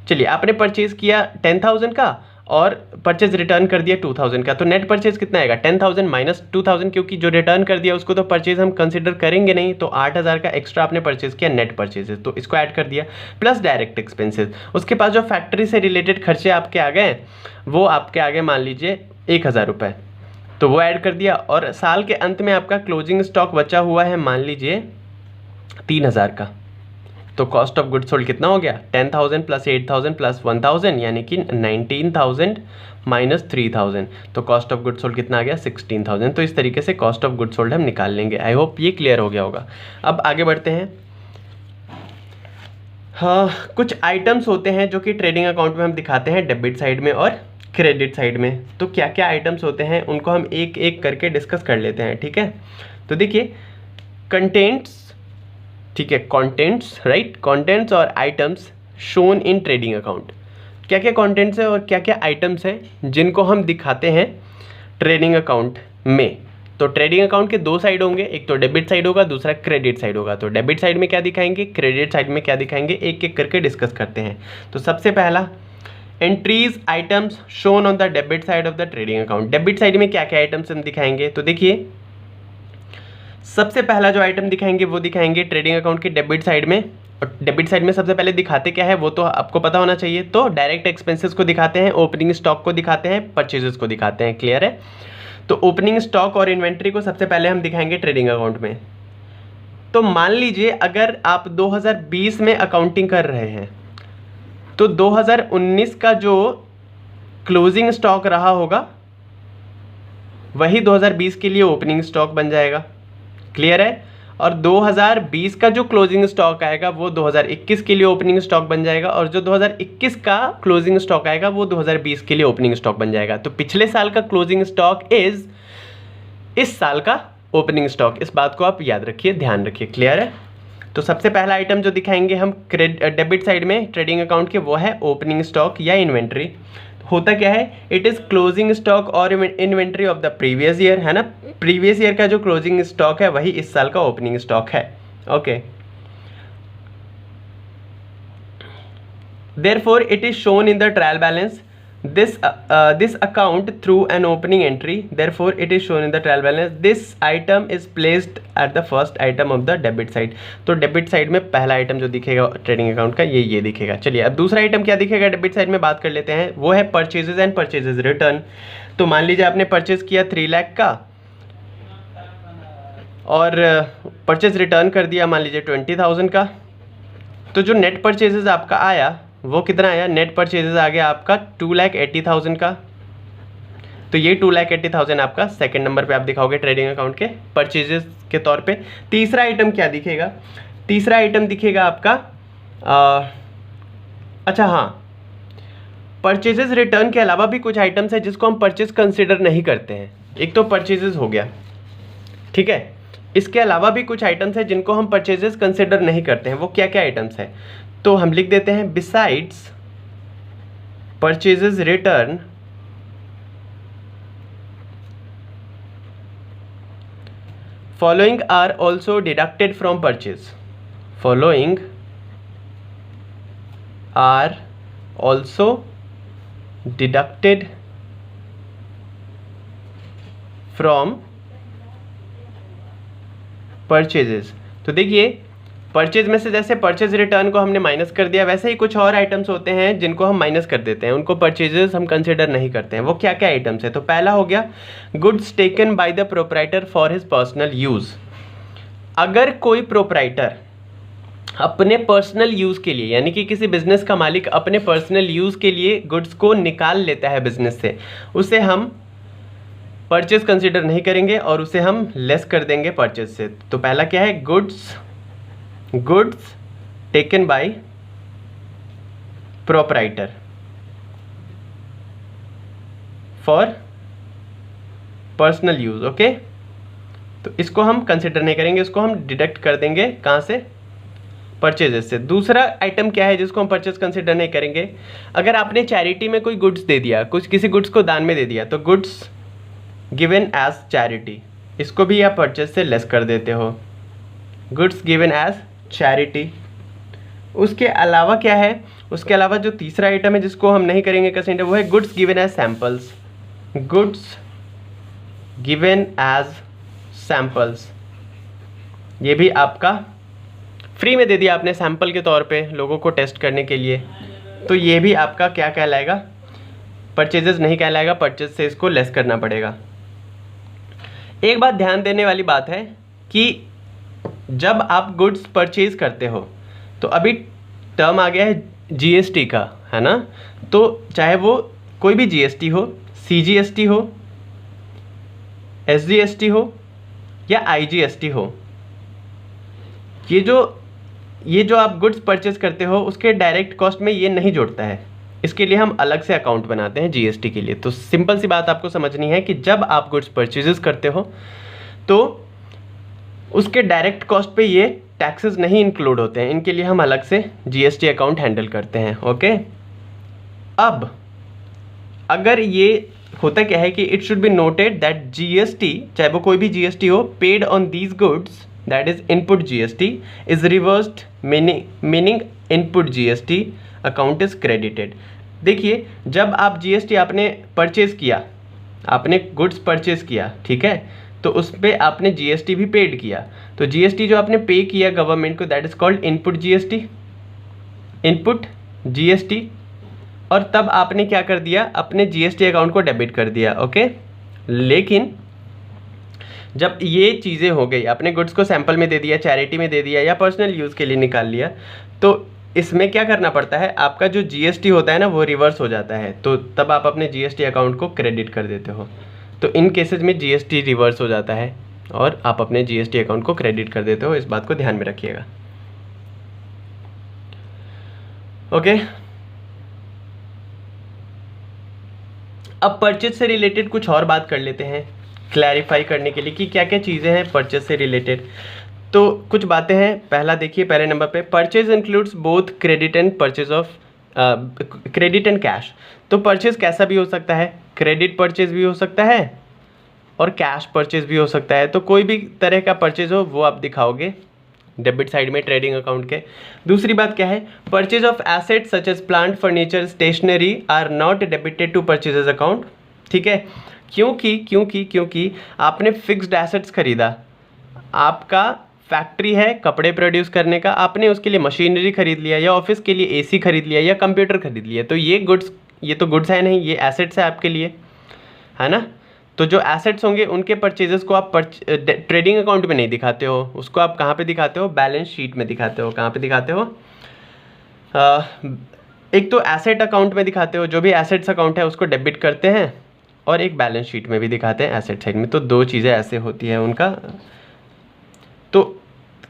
चलिए आपने परचेज किया 10,000 का और परचेज रिटर्न कर दिया 2,000 का, तो नेट परचेज कितना आएगा? 10,000 माइनस 2,000, क्योंकि जो रिटर्न कर दिया उसको तो परचेज हम कंसिडर करेंगे नहीं, तो 8,000 का एक्स्ट्रा आपने परचेज किया नेट परचेजेस, तो इसको ऐड कर दिया प्लस डायरेक्ट एक्सपेंसेस। उसके पास जो फैक्ट्री से रिलेटेड खर्चे आपके आ गए वो आपके आगे मान लीजिए 1,000 रुपये, तो वो ऐड कर दिया, और साल के अंत में आपका क्लोजिंग स्टॉक बचा हुआ है मान लीजिए 3,000 का। तो कॉस्ट ऑफ गुड्स सोल्ड कितना हो गया? 10,000 प्लस 8,000 प्लस 1,000, यानी कि 19,000 माइनस 3,000। तो कॉस्ट ऑफ गुड्स सोल्ड कितना आ गया? 16,000। तो इस तरीके से कॉस्ट ऑफ गुड्स सोल्ड हम निकाल लेंगे। आई होप ये क्लियर हो गया होगा। अब आगे बढ़ते हैं। हाँ, कुछ आइटम्स होते हैं जो कि ट्रेडिंग अकाउंट में हम दिखाते हैं डेबिट साइड में और क्रेडिट साइड में। तो क्या क्या आइटम्स होते हैं उनको हम एक एक करके डिस्कस कर लेते हैं। ठीक है, तो देखिए कंटेंट्स, ठीक है, कंटेंट्स, राइट, कंटेंट्स और items shown in trading account. क्या क्या कंटेंट्स है और क्या क्या आइटम्स हैं जिनको हम दिखाते हैं ट्रेडिंग अकाउंट में। तो ट्रेडिंग अकाउंट के दो साइड होंगे, एक तो डेबिट साइड होगा, दूसरा क्रेडिट साइड होगा। तो डेबिट साइड में क्या दिखाएंगे, क्रेडिट साइड में क्या दिखाएंगे, एक एक करके डिस्कस करते हैं। तो सबसे पहला, entries items shown on the debit side of the trading account. Debit side में क्या क्या आइटम्स हम दिखाएंगे? तो देखिए सबसे पहला जो आइटम दिखाएंगे वो दिखाएंगे ट्रेडिंग अकाउंट के डेबिट साइड में। और डेबिट साइड में सबसे पहले दिखाते क्या है वो तो आपको पता होना चाहिए। तो डायरेक्ट एक्सपेंसेस को दिखाते हैं, ओपनिंग स्टॉक को दिखाते हैं, परचेजेस को दिखाते हैं। क्लियर है? तो ओपनिंग स्टॉक और इन्वेंट्री को सबसे पहले हम दिखाएंगे ट्रेडिंग अकाउंट में। तो मान लीजिए अगर आप 2020 में अकाउंटिंग कर रहे हैं तो 2019 का जो क्लोजिंग स्टॉक रहा होगा वही 2020 के लिए ओपनिंग स्टॉक बन जाएगा। क्लियर है? और 2020 का जो क्लोजिंग स्टॉक आएगा वो 2021 के लिए ओपनिंग स्टॉक बन जाएगा, और जो 2021 का क्लोजिंग स्टॉक आएगा वो 2020 के लिए ओपनिंग स्टॉक बन जाएगा। तो पिछले साल का क्लोजिंग स्टॉक इज इस साल का ओपनिंग स्टॉक। इस बात को आप याद रखिए, ध्यान रखिए। क्लियर है? तो सबसे पहला आइटम जो दिखाएंगे हम डेबिट साइड में ट्रेडिंग अकाउंट के वो है ओपनिंग स्टॉक या इन्वेंट्री। होता क्या है, it is closing stock or inventory of the previous year, है ना। प्रीवियस ईयर का जो क्लोजिंग स्टॉक है वही इस साल का ओपनिंग स्टॉक है। Okay, therefore it is shown in the trial balance this account through an opening entry, therefore it is shown in the trial balance. This item is placed at the first item of the debit side. तो debit side में पहला item जो दिखेगा trading account का ये दिखेगा। चलिए अब दूसरा आइटम क्या दिखेगा डेबिट साइड में बात कर लेते हैं, वो है परचेजेस एंड परचेजेस रिटर्न। तो मान लीजिए आपने परचेज किया 3 लाख का और परचेज रिटर्न कर दिया मान लीजिए 20,000 का। तो जो नेट परचेजेस आपका आया वो कितना आया, नेट परचेजेस आ गया आपका 2,80,000 का। तो ये 2,80,000 आपका सेकंड नंबर पे आप दिखाओगे ट्रेडिंग अकाउंट के परचेजेस के तौर पे। तीसरा आइटम क्या दिखेगा, तीसरा आइटम दिखेगा आपका अच्छा हाँ, परचेजेस रिटर्न के अलावा भी कुछ आइटम्स है जिसको हम परचेज कंसिडर नहीं करते हैं। एक तो परचेजेस हो गया, ठीक है, इसके अलावा भी कुछ आइटम्स है जिनको हम परचेजेस कंसिडर नहीं करते हैं। वो क्या क्या आइटम्स है, तो हम लिख देते हैं besides purchases return following are also deducted from purchase. Following are also deducted from purchases. तो देखिए परचेज में से जैसे परचेज रिटर्न को हमने माइनस कर दिया, वैसे ही कुछ और आइटम्स होते हैं जिनको हम माइनस कर देते हैं, उनको परचेजेस हम कंसिडर नहीं करते हैं। वो क्या क्या आइटम्स है, तो पहला हो गया goods taken by the proprietor for his personal use. अगर कोई प्रोप्राइटर अपने पर्सनल यूज़ के लिए, यानी कि किसी बिजनेस का मालिक अपने पर्सनल यूज़ के लिए गुड्स को निकाल लेता है बिजनेस से, उसे हम परचेज कंसिडर नहीं करेंगे और उसे हम लेस कर देंगे परचेज से। तो पहला क्या है, goods taken by proprietor for personal use. Okay, तो इसको हम कंसिडर नहीं करेंगे, इसको हम डिडक्ट कर देंगे कहाँ से, परचेजेस से। दूसरा आइटम क्या है जिसको हम परचेज कंसिडर नहीं करेंगे, अगर आपने चैरिटी में कोई गुड्स दे दिया, कुछ किसी गुड्स को दान में दे दिया, तो गुड्स गिवन एज चैरिटी, इसको भी आप परचेज से लेस कर देते हो, गुड्स गिवन एज चैरिटी। उसके अलावा क्या है, उसके अलावा जो तीसरा आइटम है जिसको हम नहीं करेंगे कंसिडर, वो है goods given as samples. Goods given as samples, ये भी आपका फ्री में दे दिया आपने सैंपल के तौर पे लोगों को टेस्ट करने के लिए, तो ये भी आपका क्या कहलाएगा, परचेजेस नहीं कहलाएगा, परचेज से इसको लेस करना पड़ेगा। एक बात ध्यान देने वाली बात है कि जब आप गुड्स परचेज करते हो तो अभी टर्म आ गया है जीएसटी का, है ना, तो चाहे वो कोई भी जीएसटी हो, सीजीएसटी हो, एसजीएसटी हो या आईजीएसटी हो, ये जो आप गुड्स परचेज करते हो उसके डायरेक्ट कॉस्ट में ये नहीं जोड़ता है, इसके लिए हम अलग से अकाउंट बनाते हैं जीएसटी के लिए। तो सिंपल सी बात आपको समझनी है कि जब आप गुड्स परचेजेस करते हो तो उसके डायरेक्ट कॉस्ट पे ये टैक्सेस नहीं इंक्लूड होते हैं, इनके लिए हम अलग से जीएसटी अकाउंट हैंडल करते हैं। ओके, अब अगर ये होता क्या है कि it should be noted that GST, चाहे वो कोई भी जीएसटी हो, paid on these goods, that is input GST, is reversed, meaning input GST account is credited. देखिए जब आप जीएसटी आपने परचेज किया, आपने गुड्स परचेज किया, ठीक है, तो उस पर आपने जीएसटी भी पेड किया, तो जीएसटी जो आपने पे किया गवर्नमेंट को, that is called input GST, input GST. और तब आपने क्या कर दिया, अपने जीएसटी अकाउंट को डेबिट कर दिया। ओके, लेकिन जब ये चीज़ें हो गई, आपने गुड्स को सैंपल में दे दिया, चैरिटी में दे दिया या पर्सनल यूज़ के लिए निकाल लिया, तो इसमें क्या करना पड़ता है, आपका जो जीएसटी होता है ना वो रिवर्स हो जाता है, तो तब आप अपने जीएसटी अकाउंट को क्रेडिट कर देते हो। तो इन केसेस में जीएसटी रिवर्स हो जाता है और आप अपने जीएसटी अकाउंट को क्रेडिट कर देते हो, इस बात को ध्यान में रखिएगा। ओके, अब परचेज से रिलेटेड कुछ और बात कर लेते हैं क्लैरिफाई करने के लिए कि क्या क्या चीज़ें हैं परचेज से रिलेटेड। तो कुछ बातें हैं, पहला देखिए, पहले नंबर पे purchase includes both credit and purchase of credit and cash. तो परचेज कैसा भी हो सकता है, क्रेडिट परचेज भी हो सकता है और कैश परचेज भी हो सकता है। तो कोई भी तरह का परचेज हो वो आप दिखाओगे डेबिट साइड में ट्रेडिंग अकाउंट के। दूसरी बात क्या है, purchase of assets such as plant, furniture, stationery are not debited to purchases account. ठीक है, क्योंकि आपने फिक्स्ड एसेट्स खरीदा, आपका फैक्ट्री है कपड़े प्रोड्यूस करने का, आपने उसके लिए मशीनरी खरीद लिया या ऑफिस के लिए एसी खरीद लिया या कंप्यूटर खरीद लिया, तो ये तो गुड्स है नहीं, ये एसेट्स है आपके लिए, है ना। तो जो एसेट्स होंगे उनके परचेजेस को आप ट्रेडिंग अकाउंट में नहीं दिखाते हो, उसको आप कहाँ पे दिखाते हो, बैलेंस शीट में दिखाते हो। कहाँ पे दिखाते हो, एक तो एसेट अकाउंट में दिखाते हो, जो भी एसेट्स अकाउंट है उसको डेबिट करते हैं, और एक बैलेंस शीट में भी दिखाते हैं एसेट साइड में। तो दो चीज़ें ऐसे होती है उनका। तो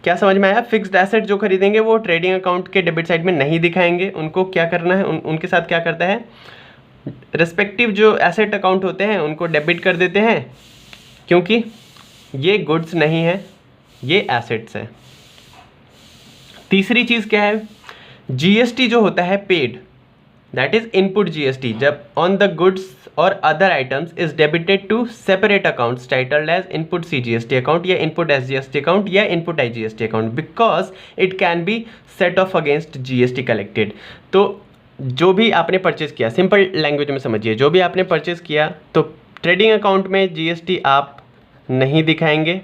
क्या समझ में आया? फिक्स्ड एसेट जो खरीदेंगे वो ट्रेडिंग अकाउंट के डेबिट साइड में नहीं दिखाएंगे। उनको क्या करना है, उनके साथ क्या करता है, रिस्पेक्टिव जो एसेट अकाउंट होते हैं उनको डेबिट कर देते हैं, क्योंकि ये गुड्स नहीं है, ये एसेट्स है। तीसरी चीज़ क्या है, जीएसटी जो होता है paid, that is input GST, जब ऑन द गुड्स और other items is debited to separate accounts titled as input CGST account या इनपुट एसजीएसटी अकाउंट या input IGST account, because it can be set off against GST collected. तो जो भी आपने purchase किया, simple language में समझिए, जो भी आपने परचेज किया तो ट्रेडिंग अकाउंट में जीएसटी आप नहीं दिखाएंगे।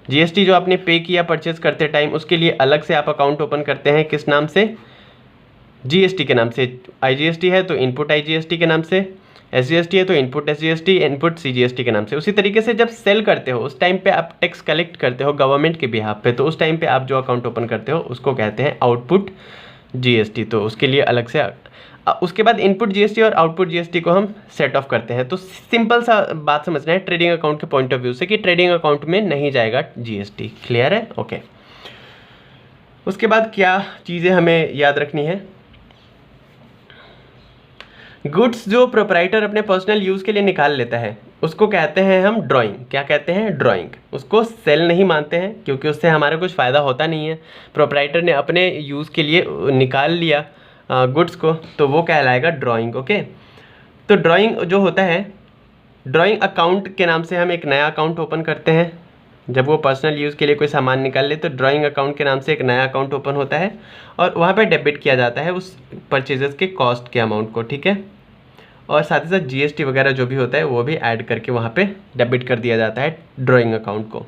जीएसटी जो आपने पे किया परचेज करते टाइम, उसके लिए अलग से आप अकाउंट ओपन करते हैं, किस नाम से, जीएसटी के नाम से। आईजीएसटी है तो इनपुट आईजीएसटी के नाम से, एसजीएसटी है तो इनपुट एसजीएसटी, इनपुट सीजीएसटी के नाम से। उसी तरीके से जब सेल करते हो उस टाइम पे आप टैक्स कलेक्ट करते हो गवर्नमेंट के बिहाफ पे, तो उस टाइम पे आप जो अकाउंट ओपन करते हो उसको कहते हैं आउटपुट जीएसटी। तो उसके लिए अलग से उसके बाद इनपुट जीएसटी और आउटपुट जीएसटी को हम सेट ऑफ करते हैं। तो सिंपल सा बात समझना है ट्रेडिंग अकाउंट के पॉइंट ऑफ व्यू से कि ट्रेडिंग अकाउंट में नहीं जाएगा जीएसटी। क्लियर है? ओके। उसके बाद क्या चीज़ें हमें याद रखनी है, गुड्स जो प्रोप्राइटर अपने पर्सनल यूज़ के लिए निकाल लेता है उसको कहते हैं हम ड्राइंग। क्या कहते हैं? ड्राइंग। उसको सेल नहीं मानते हैं क्योंकि उससे हमारा कुछ फ़ायदा होता नहीं है। प्रोप्राइटर ने अपने यूज़ के लिए निकाल लिया गुड्स को, तो वो कहलाएगा ड्राइंग। ओके। तो ड्राइंग जो होता है, ड्राइंग अकाउंट के नाम से हम एक नया अकाउंट ओपन करते हैं। जब वो पर्सनल यूज़ के लिए कोई सामान निकाल ले तो ड्राइंग अकाउंट के नाम से एक नया अकाउंट ओपन होता है और वहाँ पे डेबिट किया जाता है उस परचेजेस के कॉस्ट के अमाउंट को। ठीक है। और साथ ही साथ जीएसटी वगैरह जो भी होता है वो भी ऐड करके वहाँ पे डेबिट कर दिया जाता है ड्राइंग अकाउंट को।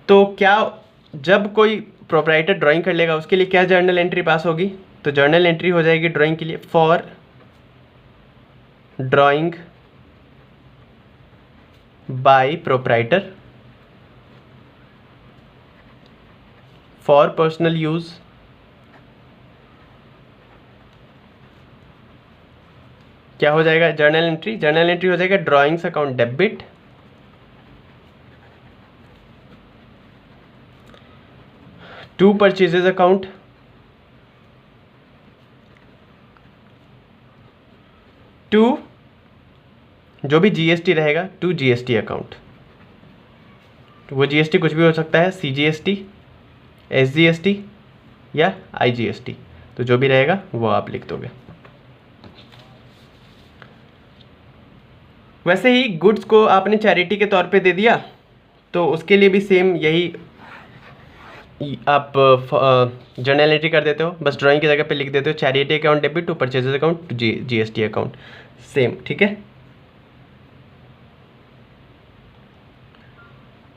तो क्या जब कोई प्रोप्राइटर ड्राइंग कर लेगा उसके लिए क्या जर्नल एंट्री पास होगी? तो जर्नल एंट्री हो जाएगी ड्राइंग के लिए, for drawing by proprietor for personal use क्या हो जाएगा जर्नल एंट्री? जर्नल एंट्री हो जाएगा drawings account debit to purchases account to जो भी जीएसटी रहेगा टू जीएसटी अकाउंट। वो जीएसटी कुछ भी हो सकता है, सीजीएसटी, एसजीएसटी या आईजीएसटी। तो जो भी रहेगा वो आप लिख दोगे। वैसे ही गुड्स को आपने चैरिटी के तौर पे दे दिया तो उसके लिए भी सेम यही आप जर्नल एंट्री कर देते हो, बस ड्राइंग की जगह पे लिख देते हो charity account debit to purchases account to GST account, same. ठीक है।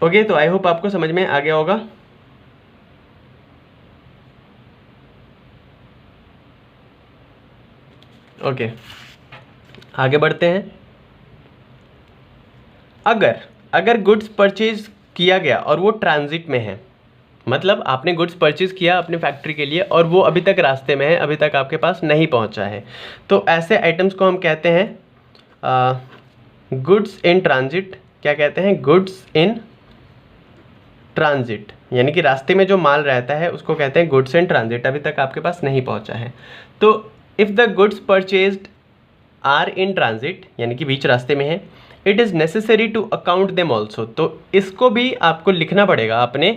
ओके। तो आई होप आपको समझ में आ गया होगा। ओके, आगे बढ़ते हैं। अगर गुड्स परचेज किया गया और वो ट्रांजिट में है, मतलब आपने गुड्स परचेज किया अपने फैक्ट्री के लिए और वो अभी तक रास्ते में है, अभी तक आपके पास नहीं पहुंचा है, तो ऐसे आइटम्स को हम कहते हैं गुड्स इन ट्रांजिट। क्या कहते हैं? गुड्स इन ट्रांजिट, यानी कि रास्ते में जो माल रहता है उसको कहते हैं गुड्स इन ट्रांजिट, अभी तक आपके पास नहीं पहुंचा है। तो if the goods purchased are in transit, यानी कि बीच रास्ते में है, it is necessary to account them also. तो इसको भी आपको लिखना पड़ेगा अपने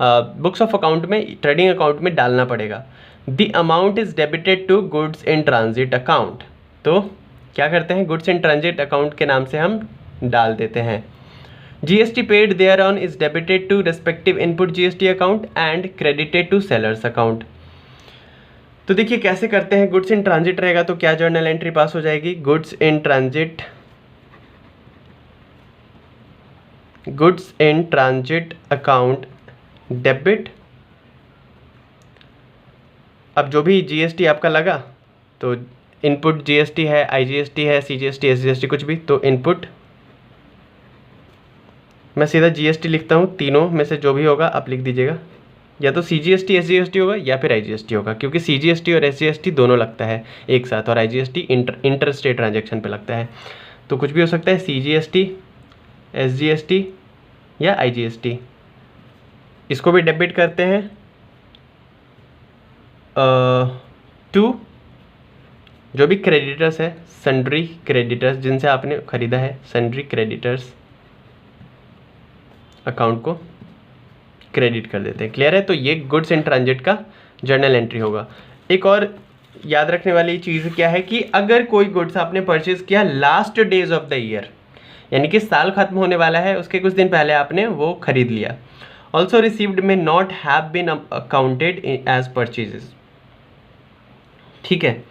बुक्स ऑफ अकाउंट में, ट्रेडिंग अकाउंट में डालना पड़ेगा। The amount is debited to goods in transit account. तो क्या करते हैं, गुड्स इन ट्रांजिट अकाउंट के नाम से हम डाल देते हैं। GST paid thereon is debited to respective input GST account and credited to seller's account. तो देखिए कैसे करते हैं, गुड्स इन ट्रांजिट रहेगा तो क्या जर्नल एंट्री पास हो जाएगी, goods in transit account debit. अब जो भी जीएसटी आपका लगा, तो इनपुट जीएसटी है, आईजीएसटी है, सीजीएसटी, एसजीएसटी, कुछ भी, तो इनपुट, मैं सीधा जीएसटी लिखता हूँ, तीनों में से जो भी होगा आप लिख दीजिएगा, या तो CGST SGST होगा या फिर IGST होगा, क्योंकि CGST और SGST दोनों लगता है एक साथ, और IGST इंटर स्टेट ट्रांजेक्शन पे लगता है। तो कुछ भी हो सकता है, CGST, SGST या IGST। इसको भी डेबिट करते हैं टू जो भी क्रेडिटर्स है, सन्ड्री क्रेडिटर्स जिनसे आपने ख़रीदा है, सन्ड्री क्रेडिटर्स अकाउंट को क्रेडिट कर देते हैं। क्लियर है? तो ये गुड्स इन ट्रांजिट का जर्नल एंट्री होगा। एक और याद रखने वाली चीज़ क्या है कि अगर कोई गुड्स आपने परचेज किया last days of the year, यानी कि साल खत्म होने वाला है उसके कुछ दिन पहले आपने वो खरीद लिया, also received may not have been accounted as purchases. ठीक है,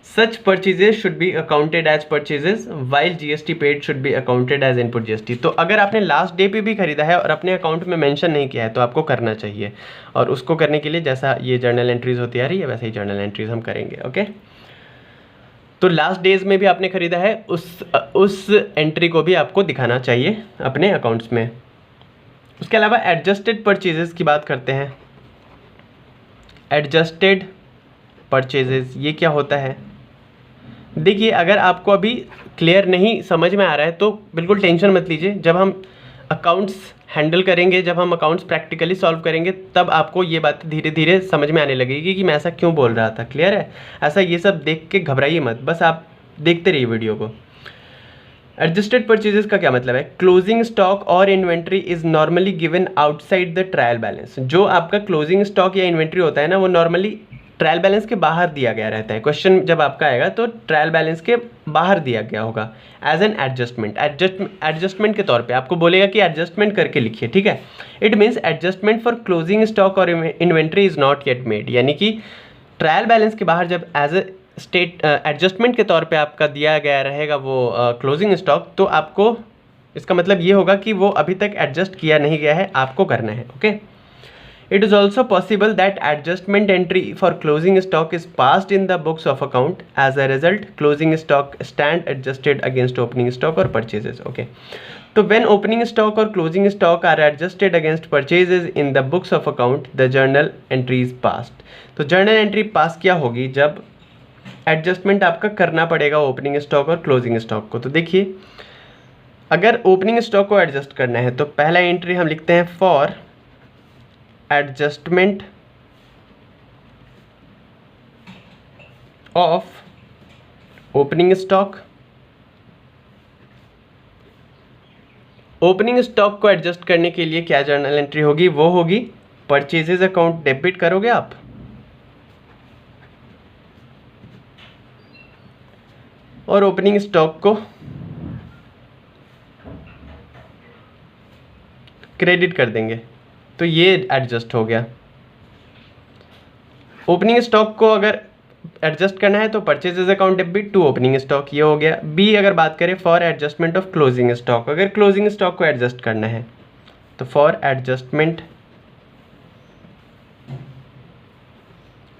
such purchases should be accounted as purchases while GST paid should be accounted as input GST। तो अगर आपने लास्ट डे पे भी खरीदा है और अपने अकाउंट में मेंशन नहीं किया है तो आपको करना चाहिए, और उसको करने के लिए जैसा ये जर्नल एंट्रीज होती आ रही है वैसे ही जर्नल एंट्रीज हम करेंगे। ओके, तो लास्ट डेज में भी आपने खरीदा है उस एंट्री को भी आपको दिखाना चाहिए अपने अकाउंट्स में। उसके अलावा एडजस्टेड परचेजेस की बात करते हैं। एडजस्टेड परचेजेस ये क्या होता है? देखिए, अगर आपको अभी क्लियर नहीं समझ में आ रहा है तो बिल्कुल टेंशन मत लीजिए। जब हम अकाउंट्स हैंडल करेंगे, जब हम अकाउंट्स प्रैक्टिकली सॉल्व करेंगे, तब आपको ये बात धीरे धीरे समझ में आने लगेगी कि मैं ऐसा क्यों बोल रहा था। क्लियर है? ऐसा ये सब देख के घबराइए मत, बस आप देखते रहिए वीडियो को। एडजस्टेड परचेजेस का क्या मतलब है? Closing stock or inventory is normally given outside the trial balance. जो आपका क्लोजिंग स्टॉक या इन्वेंट्री होता है ना, वो नॉर्मली ट्रायल बैलेंस के बाहर दिया गया रहता है। क्वेश्चन जब आपका आएगा तो ट्रायल बैलेंस के बाहर दिया गया होगा एज एन एडजस्टमेंट। एडजस्टमेंट के तौर पे आपको बोलेगा कि एडजस्टमेंट करके लिखिए। ठीक है, it means adjustment for closing stock or inventory is not yet made. यानी कि ट्रायल बैलेंस के बाहर जब एज ए स्टेट एडजस्टमेंट के तौर पे आपका दिया गया रहेगा वो क्लोजिंग स्टॉक, तो आपको इसका मतलब ये होगा कि वो अभी तक एडजस्ट किया नहीं गया है, आपको करना है। Okay, it is also possible that adjustment entry for closing stock is passed in the books of account. As a result, closing stock stand adjusted against opening stock or purchases. Okay, so when opening stock or closing stock are adjusted against purchases in the books of account, the journal entry is passed. तो journal entry pass क्या होगी? जब adjustment आपका करना पड़ेगा opening stock और closing stock को। तो देखिए, अगर ओपनिंग स्टॉक को एडजस्ट करना है तो पहला एंट्री हम लिखते हैं for adjustment of opening stock. Opening stock को एडजस्ट करने के लिए क्या जर्नल एंट्री होगी? वो होगी परचेजेज अकाउंट डेबिट करोगे आप, और ओपनिंग स्टॉक को क्रेडिट कर देंगे। तो ये एडजस्ट हो गया। ओपनिंग स्टॉक को अगर एडजस्ट करना है तो purchases account debit to opening stock, ये हो गया। बी अगर बात करें for adjustment of closing stock, अगर क्लोजिंग स्टॉक को एडजस्ट करना है तो for adjustment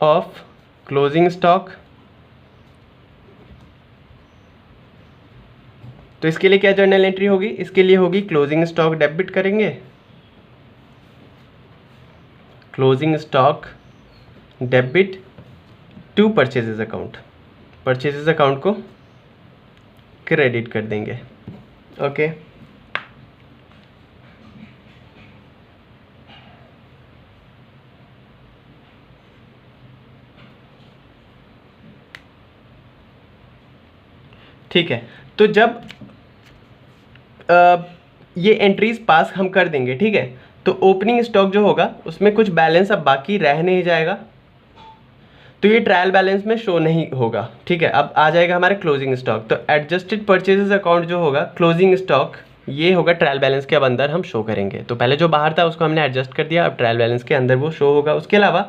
of closing stock, तो इसके लिए क्या जर्नल एंट्री होगी? इसके लिए होगी क्लोजिंग स्टॉक डेबिट करेंगे, closing stock debit to purchases account, purchases account को क्रेडिट कर देंगे। ओके, ठीक है। तो जब ये एंट्रीज पास हम कर देंगे, ठीक है, तो ओपनिंग स्टॉक जो होगा उसमें कुछ बैलेंस अब बाकी रह नहीं जाएगा, तो ये ट्रायल बैलेंस में शो नहीं होगा। ठीक है, अब आ जाएगा हमारे क्लोजिंग स्टॉक। तो एडजस्टेड परचेजेस अकाउंट जो होगा, क्लोजिंग स्टॉक, ये होगा ट्रायल बैलेंस के अब अंदर हम शो करेंगे। तो पहले जो बाहर था उसको हमने एडजस्ट कर दिया, अब ट्रायल बैलेंस के अंदर वो शो होगा। उसके अलावा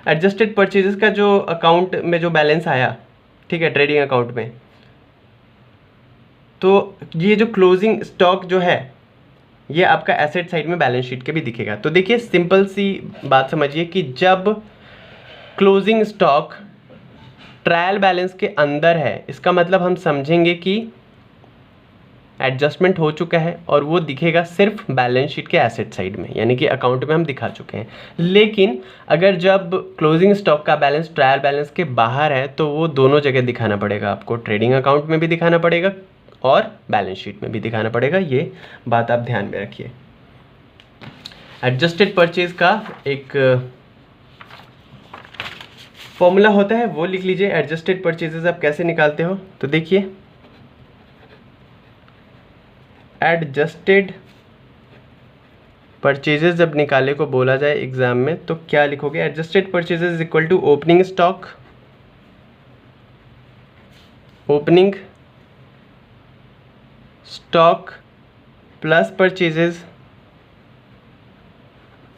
एडजस्टेड परचेजेस का जो अकाउंट में जो बैलेंस आया, ठीक है, ट्रेडिंग अकाउंट में, तो ये जो क्लोजिंग स्टॉक जो है ये आपका एसेट साइड में बैलेंस शीट के भी दिखेगा। तो देखिए, सिंपल सी बात समझिए कि जब क्लोजिंग स्टॉक ट्रायल बैलेंस के अंदर है, इसका मतलब हम समझेंगे कि एडजस्टमेंट हो चुका है और वो दिखेगा सिर्फ बैलेंस शीट के एसेट साइड में, यानी कि अकाउंट में हम दिखा चुके हैं। लेकिन अगर जब क्लोजिंग स्टॉक का बैलेंस ट्रायल बैलेंस के बाहर है तो वो दोनों जगह दिखाना पड़ेगा आपको, ट्रेडिंग अकाउंट में भी दिखाना पड़ेगा और बैलेंस शीट में भी दिखाना पड़ेगा। ये बात आप ध्यान में रखिए। एडजस्टेड परचेज का एक फॉर्मूला होता है, वो लिख लीजिए। एडजस्टेड परचेजेस आप कैसे निकालते हो, तो देखिए एडजस्टेड परचेजेस जब निकाले को बोला जाए एग्जाम में तो क्या लिखोगे? Adjusted purchases is equal to opening stock, opening stock plus purchases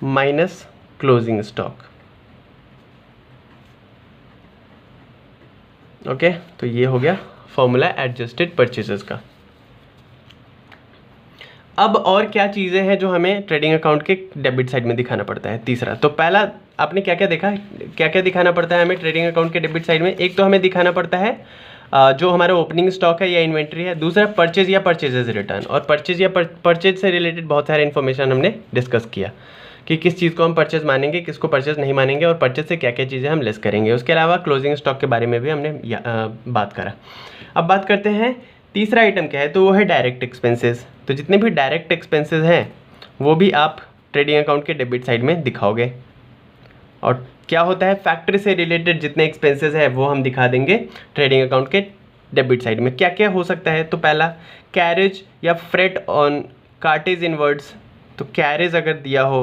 minus closing stock. Okay, तो ये हो गया फॉर्मूला एडजस्टेड परचेजेस का। अब और क्या चीज़ें हैं जो हमें ट्रेडिंग अकाउंट के डेबिट साइड में दिखाना पड़ता है? तीसरा, तो पहला आपने क्या क्या देखा, क्या क्या दिखाना पड़ता है हमें ट्रेडिंग अकाउंट के डेबिट साइड में? एक तो हमें दिखाना पड़ता है जो हमारा ओपनिंग स्टॉक है या इन्वेंट्री है। दूसरा परचेज या परचेजेस रिटर्न, और परचेज या परचेज से रिलेटेड बहुत सारे इन्फॉर्मेशन हमने डिस्कस किया कि किस चीज़ को हम परचेज मानेंगे, किसको परचेज नहीं मानेंगे, और परचेज से क्या क्या चीज़ें हम लेस करेंगे। उसके अलावा क्लोजिंग स्टॉक के बारे में भी हमने बात करा। अब बात करते हैं तीसरा आइटम क्या है, तो वो है डायरेक्ट एक्सपेंसेस। तो जितने भी डायरेक्ट एक्सपेंसेस हैं वो भी आप ट्रेडिंग अकाउंट के डेबिट साइड में दिखाओगे। और क्या होता है, फैक्ट्री से रिलेटेड जितने एक्सपेंसेस है वो हम दिखा देंगे ट्रेडिंग अकाउंट के डेबिट साइड में। क्या क्या हो सकता है, तो पहला कैरेज या फ्रेट ऑन कार्टेज इनवर्ड्स। तो कैरेज अगर दिया हो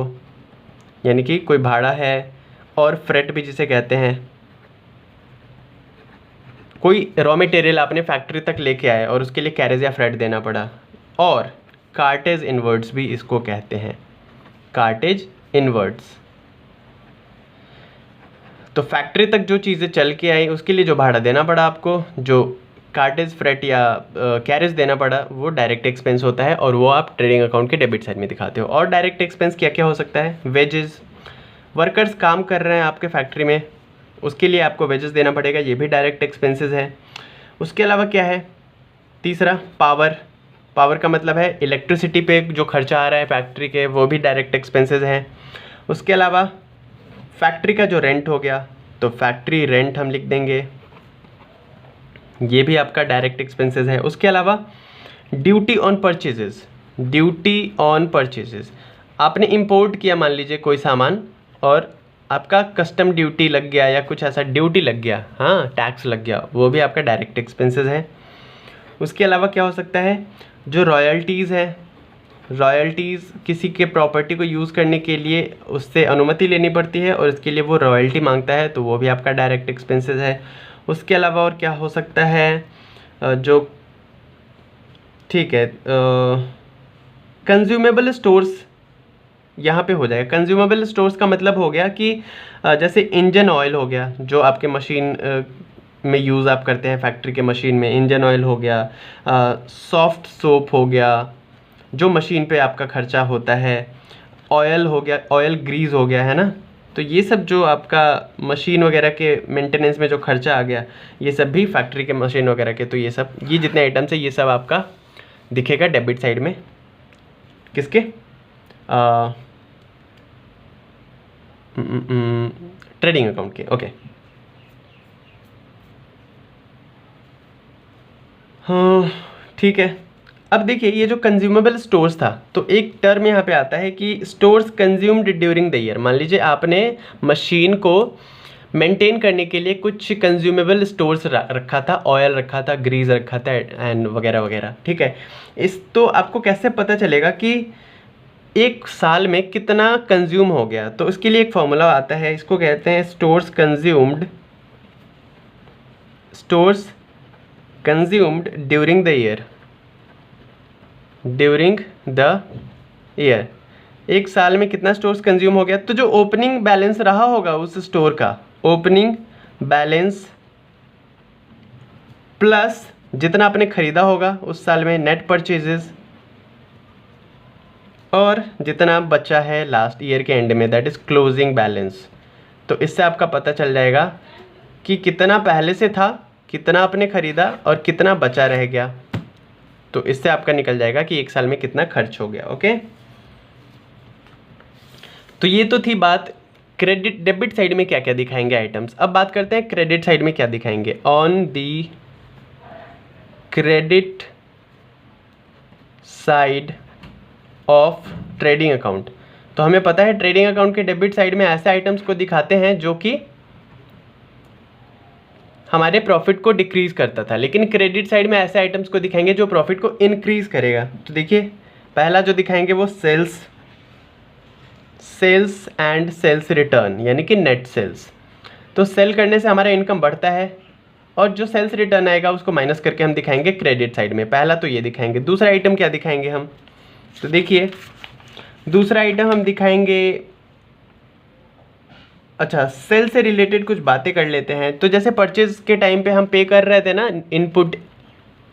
यानी कि कोई भाड़ा है, और फ्रेट भी जिसे कहते हैं, कोई रॉ मटेरियल आपने फैक्ट्री तक लेके आए और उसके लिए कैरेज या फ्रेट देना पड़ा। और कार्टेज इनवर्ड्स भी इसको कहते हैं, कार्टेज इनवर्ड्स। तो फैक्ट्री तक जो चीज़ें चल के आई उसके लिए जो भाड़ा देना पड़ा आपको, जो कार्टेज फ्रेट या कैरेज देना पड़ा, वो डायरेक्ट एक्सपेंस होता है और वो आप ट्रेडिंग अकाउंट के डेबिट साइड में दिखाते हो। और डायरेक्ट एक्सपेंस क्या क्या हो सकता है? वेजेस, वर्कर्स काम कर रहे हैं आपके फैक्ट्री में, उसके लिए आपको वेजेस देना पड़ेगा, ये भी डायरेक्ट एक्सपेंसेस है। उसके अलावा क्या है? तीसरा पावर, पावर का मतलब है इलेक्ट्रिसिटी पे जो खर्चा आ रहा है फैक्ट्री के, वो भी डायरेक्ट एक्सपेंसेस हैं। उसके अलावा फैक्ट्री का जो रेंट हो गया, तो फैक्ट्री रेंट हम लिख देंगे, ये भी आपका डायरेक्ट एक्सपेंसेस है। उसके अलावा duty on purchases, duty on purchases, आपने इंपोर्ट किया मान लीजिए कोई सामान और आपका कस्टम ड्यूटी लग गया या कुछ ऐसा ड्यूटी लग गया, हाँ टैक्स लग गया, वो भी आपका डायरेक्ट एक्सपेंसेस है। उसके अलावा क्या हो सकता है? जो रॉयल्टीज़ है, रॉयल्टीज़ किसी के प्रॉपर्टी को यूज़ करने के लिए उससे अनुमति लेनी पड़ती है और इसके लिए वो रॉयल्टी मांगता है, तो वो भी आपका डायरेक्ट एक्सपेंसेस है। उसके अलावा और क्या हो सकता है? जो ठीक है, कंज्यूमेबल स्टोर्स यहाँ पे हो जाएगा। कंज्यूमेबल स्टोर्स का मतलब हो गया कि जैसे इंजन ऑयल हो गया, जो आपके मशीन में यूज़ आप करते हैं फैक्ट्री के मशीन में, इंजन ऑयल हो गया, सॉफ्ट सोप हो गया जो मशीन पे आपका खर्चा होता है, ऑयल हो गया, ऑयल ग्रीस हो गया, है ना। तो ये सब जो आपका मशीन वगैरह के मेंटेनेंस में जो खर्चा आ गया, ये सब भी फैक्ट्री के मशीन वगैरह के, तो ये सब, ये जितने आइटम्स है ये सब आपका दिखेगा डेबिट साइड में। किसके? ट्रेडिंग अकाउंट के। ओके, हाँ ठीक है। अब देखिए ये जो कंज्यूमेबल स्टोर्स था, तो एक टर्म यहाँ पे आता है कि stores consumed during the year. मान लीजिए आपने मशीन को मेंटेन करने के लिए कुछ कंज्यूमेबल स्टोर्स रखा था, ऑयल रखा था, ग्रीस रखा था एंड वगैरह वगैरह, ठीक है। इस तो आपको कैसे पता चलेगा कि एक साल में कितना कंज्यूम हो गया? तो उसके लिए एक फॉर्मूला आता है, इसको कहते हैं stores consumed, stores consumed during the year, during the year. एक साल में कितना स्टोर्स कंज्यूम हो गया? तो जो ओपनिंग बैलेंस रहा होगा उस स्टोर का, ओपनिंग बैलेंस प्लस जितना आपने खरीदा होगा उस साल में, नेट परचेजेस, और जितना बचा है लास्ट ईयर के एंड में, दैट इज़ क्लोजिंग बैलेंस। तो इससे आपका पता चल जाएगा कि कितना पहले से था, कितना आपने खरीदा और कितना बचा रह गया। तो इससे आपका निकल जाएगा कि एक साल में कितना खर्च हो गया। ओके, तो ये तो थी बात क्रेडिट डेबिट साइड में क्या क्या दिखाएंगे आइटम्स। अब बात करते हैं क्रेडिट साइड में क्या दिखाएंगे। On the credit side of trading account, तो हमें पता है ट्रेडिंग अकाउंट के डेबिट साइड में ऐसे आइटम्स को दिखाते हैं जो कि हमारे प्रॉफिट को डिक्रीज करता था, लेकिन क्रेडिट साइड में ऐसे आइटम्स को दिखाएंगे जो प्रॉफिट को इंक्रीज करेगा। तो देखिए पहला जो दिखाएंगे वो सेल्स एंड सेल्स रिटर्न, यानी कि नेट सेल्स। तो सेल करने से हमारा इनकम बढ़ता है और जो सेल्स रिटर्न आएगा उसको माइनस करके हम दिखाएंगे क्रेडिट साइड में। पहला तो ये दिखाएंगे। दूसरा आइटम क्या दिखाएंगे हम, तो देखिए दूसरा आइटम हम दिखाएंगे, अच्छा सेल से रिलेटेड कुछ बातें कर लेते हैं। तो जैसे परचेज के टाइम पे हम पे कर रहे थे ना इनपुट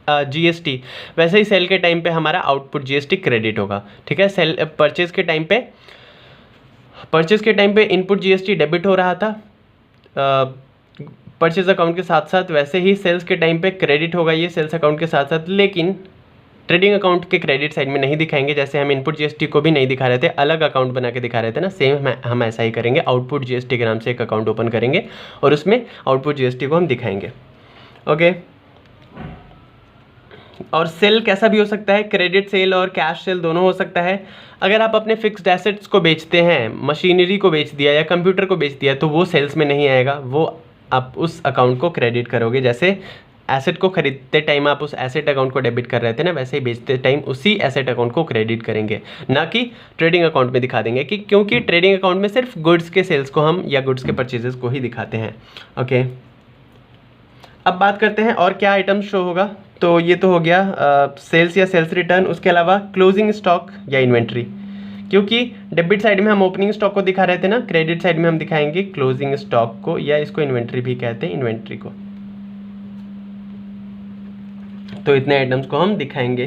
जीएसटी, वैसे ही सेल के टाइम पे हमारा आउटपुट जीएसटी क्रेडिट होगा। ठीक है, सेल परचेज के टाइम पे इनपुट जीएसटी डेबिट हो रहा था परचेज अकाउंट के साथ साथ, वैसे ही सेल्स के टाइम पे क्रेडिट होगा ये सेल्स अकाउंट के साथ साथ, लेकिन ट्रेडिंग अकाउंट के क्रेडिट साइड में नहीं दिखाएंगे। जैसे हम इनपुट जीएसटी को भी नहीं दिखा रहे थे, अलग अकाउंट बना के दिखा रहे थे ना, सेम हम ऐसा ही करेंगे। आउटपुट जीएसटी के नाम से एक अकाउंट ओपन करेंगे और उसमें आउटपुट जीएसटी को हम दिखाएंगे। ओके, और सेल कैसा भी हो सकता है, क्रेडिट सेल और कैश सेल दोनों हो सकता है। अगर आप अपने फिक्स्ड एसेट्स को बेचते हैं, मशीनरी को बेच दिया या कंप्यूटर को बेच दिया, तो वो सेल्स में नहीं आएगा, वो आप उस अकाउंट को क्रेडिट करोगे। जैसे एसेट को खरीदते टाइम आप उस एसेट अकाउंट को डेबिट कर रहे थे ना, वैसे ही बेचते टाइम उसी एसेट अकाउंट को क्रेडिट करेंगे, ना कि ट्रेडिंग अकाउंट में दिखा देंगे कि क्योंकि ट्रेडिंग अकाउंट में सिर्फ गुड्स के सेल्स को हम या गुड्स के परचेजेस को ही दिखाते हैं। ओके, अब बात करते हैं और क्या आइटम शो होगा। तो ये तो हो गया सेल्स या सेल्स रिटर्न। उसके अलावा क्लोजिंग स्टॉक या इन्वेंट्री, क्योंकि डेबिट साइड में हम ओपनिंग स्टॉक को दिखा रहे थे ना, क्रेडिट साइड में हम दिखाएंगे क्लोजिंग स्टॉक को, या इसको इन्वेंट्री भी कहते हैं, इन्वेंट्री को। तो इतने आइटम्स को हम दिखाएंगे।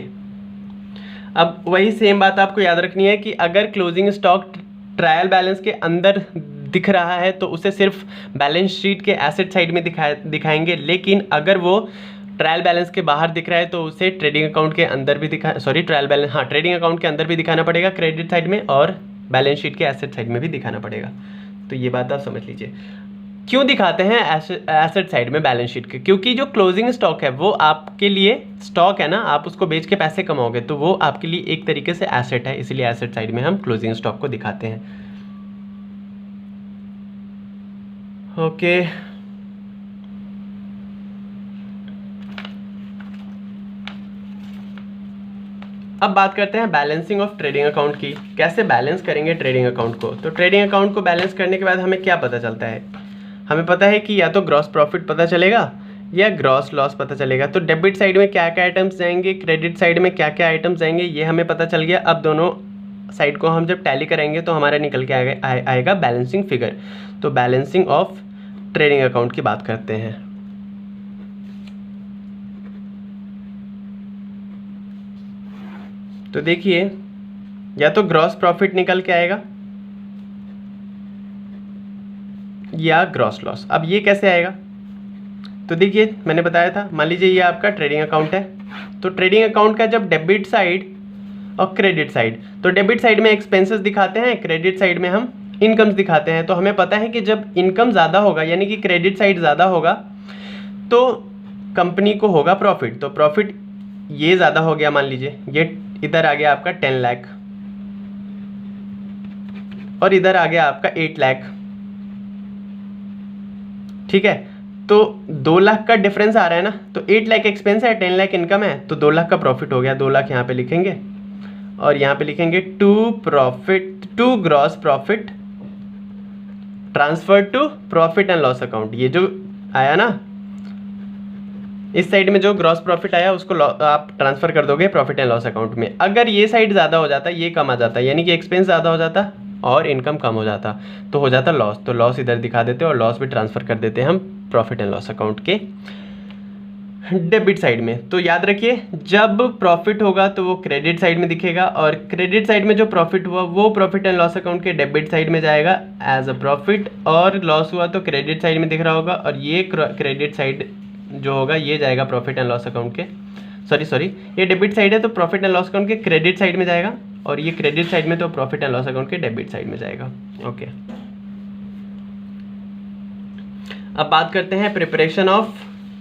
अब वही सेम बात आपको याद रखनी है कि अगर क्लोजिंग स्टॉक ट्रायल बैलेंस के अंदर दिख रहा है तो उसे सिर्फ बैलेंस शीट के एसेट साइड में दिखाएंगे, लेकिन अगर वो ट्रायल बैलेंस के बाहर दिख रहा है तो उसे ट्रेडिंग अकाउंट के अंदर भी ट्रेडिंग अकाउंट के अंदर भी दिखाना पड़ेगा क्रेडिट साइड में, और बैलेंस शीट के एसेट साइड में भी दिखाना पड़ेगा। तो ये बात आप समझ लीजिए। क्यों दिखाते हैं एसेट साइड में बैलेंस शीट के, क्योंकि जो क्लोजिंग स्टॉक है वो आपके लिए स्टॉक है ना, आप उसको बेच के पैसे कमाओगे, तो वो आपके लिए एक तरीके से एसेट है, इसलिए एसेट साइड में हम क्लोजिंग स्टॉक को दिखाते हैं। ओके, अब बात करते हैं बैलेंसिंग ऑफ ट्रेडिंग अकाउंट की। कैसे बैलेंस करेंगे ट्रेडिंग अकाउंट को। तो ट्रेडिंग अकाउंट को बैलेंस करने के बाद हमें क्या पता चलता है, हमें पता है कि या तो ग्रॉस प्रॉफिट पता चलेगा या ग्रॉस लॉस पता चलेगा। तो डेबिट साइड में क्या क्या आइटम्स जाएंगे, क्रेडिट साइड में क्या क्या आइटम्स जाएंगे, ये हमें पता चल गया। अब दोनों साइड को हम जब टैली करेंगे तो हमारा निकल के आएगा बैलेंसिंग फिगर। तो बैलेंसिंग ऑफ ट्रेडिंग अकाउंट की बात करते हैं। तो देखिए या तो ग्रॉस प्रॉफिट निकल के आएगा या ग्रॉस लॉस। अब ये कैसे आएगा, तो देखिए मैंने बताया था, मान लीजिए ये आपका ट्रेडिंग अकाउंट है। तो ट्रेडिंग अकाउंट का जब डेबिट साइड और क्रेडिट साइड, तो डेबिट साइड में एक्सपेंसेस दिखाते हैं, क्रेडिट साइड में हम इनकम्स दिखाते हैं। तो हमें पता है कि जब इनकम ज़्यादा होगा यानी कि क्रेडिट साइड ज़्यादा होगा तो कंपनी को होगा प्रॉफिट। तो प्रॉफिट ये ज़्यादा हो गया, मान लीजिए ये इधर आ गया आपका 10 लाख और इधर आ गया आपका 8 लाख। ठीक है, तो 2 लाख का डिफरेंस आ रहा है ना, तो 8 लाख एक्सपेंस है, 10 लाख इनकम है, तो 2 लाख का प्रॉफिट हो गया। 2 लाख यहाँ पे लिखेंगे और यहाँ पे लिखेंगे to gross profit transfer to profit and loss account. ये जो आया ना इस साइड में जो ग्रॉस प्रॉफिट आया उसको आप ट्रांसफर कर दोगे प्रॉफिट एंड लॉस अकाउंट में। अगर ये साइड ज़्यादा हो जाता, ये कम आ जाता, यानी कि एक्सपेंस ज़्यादा हो जाता और इनकम कम हो जाता, तो हो जाता लॉस। तो लॉस इधर दिखा देते और लॉस भी ट्रांसफ़र कर देते हम प्रॉफिट एंड लॉस अकाउंट के डेबिट साइड में। तो याद रखिए जब प्रॉफिट होगा तो वो क्रेडिट साइड में दिखेगा और क्रेडिट साइड में जो प्रॉफिट हुआ वो प्रॉफिट एंड लॉस अकाउंट के डेबिट साइड में जाएगा एज अ प्रॉफिट, और लॉस हुआ तो क्रेडिट साइड में दिख रहा होगा और ये क्रेडिट साइड जो होगा ये जाएगा प्रॉफिट एंड लॉस अकाउंट के सॉरी ये डेबिट साइड है तो प्रॉफिट एंड लॉस अकाउंट के क्रेडिट साइड में जाएगा, और ये क्रेडिट साइड में तो प्रॉफिट एंड लॉस अकाउंट के डेबिट साइड में जाएगा। ओके, अब बात करते हैं प्रिपरेशन ऑफ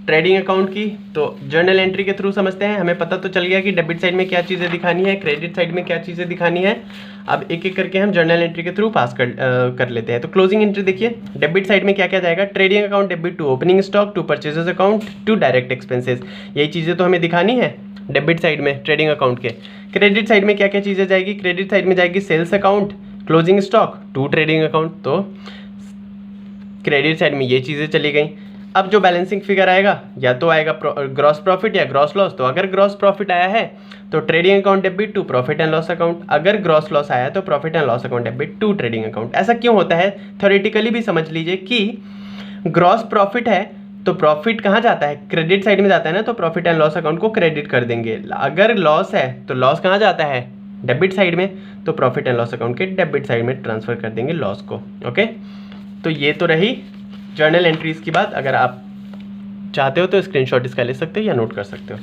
ट्रेडिंग अकाउंट की। तो जर्नल एंट्री के थ्रू समझते हैं। हमें पता तो चल गया कि डेबिट साइड में क्या चीज़ें दिखानी है, क्रेडिट साइड में क्या चीज़ें दिखानी है। अब एक एक करके हम जर्नल एंट्री के थ्रू पास कर लेते हैं। तो क्लोजिंग एंट्री देखिए, डेबिट साइड में क्या क्या जाएगा, trading account debit to opening stock to purchases account to direct expenses, यही चीज़ें तो हमें दिखानी है डेबिट साइड में ट्रेडिंग अकाउंट के। क्रेडिट साइड में क्या क्या चीज़ें जाएगी, क्रेडिट साइड में जाएगी sales account closing stock to trading account, तो क्रेडिट साइड में ये चीज़ें चली गई। अब जो बैलेंसिंग फिगर आएगा या तो आएगा ग्रॉस प्रॉफिट या ग्रॉस लॉस। तो अगर ग्रॉस प्रॉफिट आया है तो trading account debit to profit and loss account, अगर ग्रॉस लॉस आया है तो profit and loss account debit to trading account. ऐसा क्यों होता है, थ्योरेटिकली भी समझ लीजिए कि ग्रॉस प्रॉफिट है तो प्रॉफिट कहाँ जाता है, क्रेडिट साइड में जाता है ना, तो प्रॉफिट एंड लॉस अकाउंट को क्रेडिट कर देंगे। अगर लॉस है तो लॉस कहाँ जाता है, डेबिट साइड में, तो प्रॉफिट एंड लॉस अकाउंट के डेबिट साइड में ट्रांसफर कर देंगे लॉस को। ओके, तो ये तो रही जर्नल एंट्रीज की बात। अगर आप चाहते हो तो स्क्रीनशॉट इसका ले सकते हो या नोट कर सकते हो।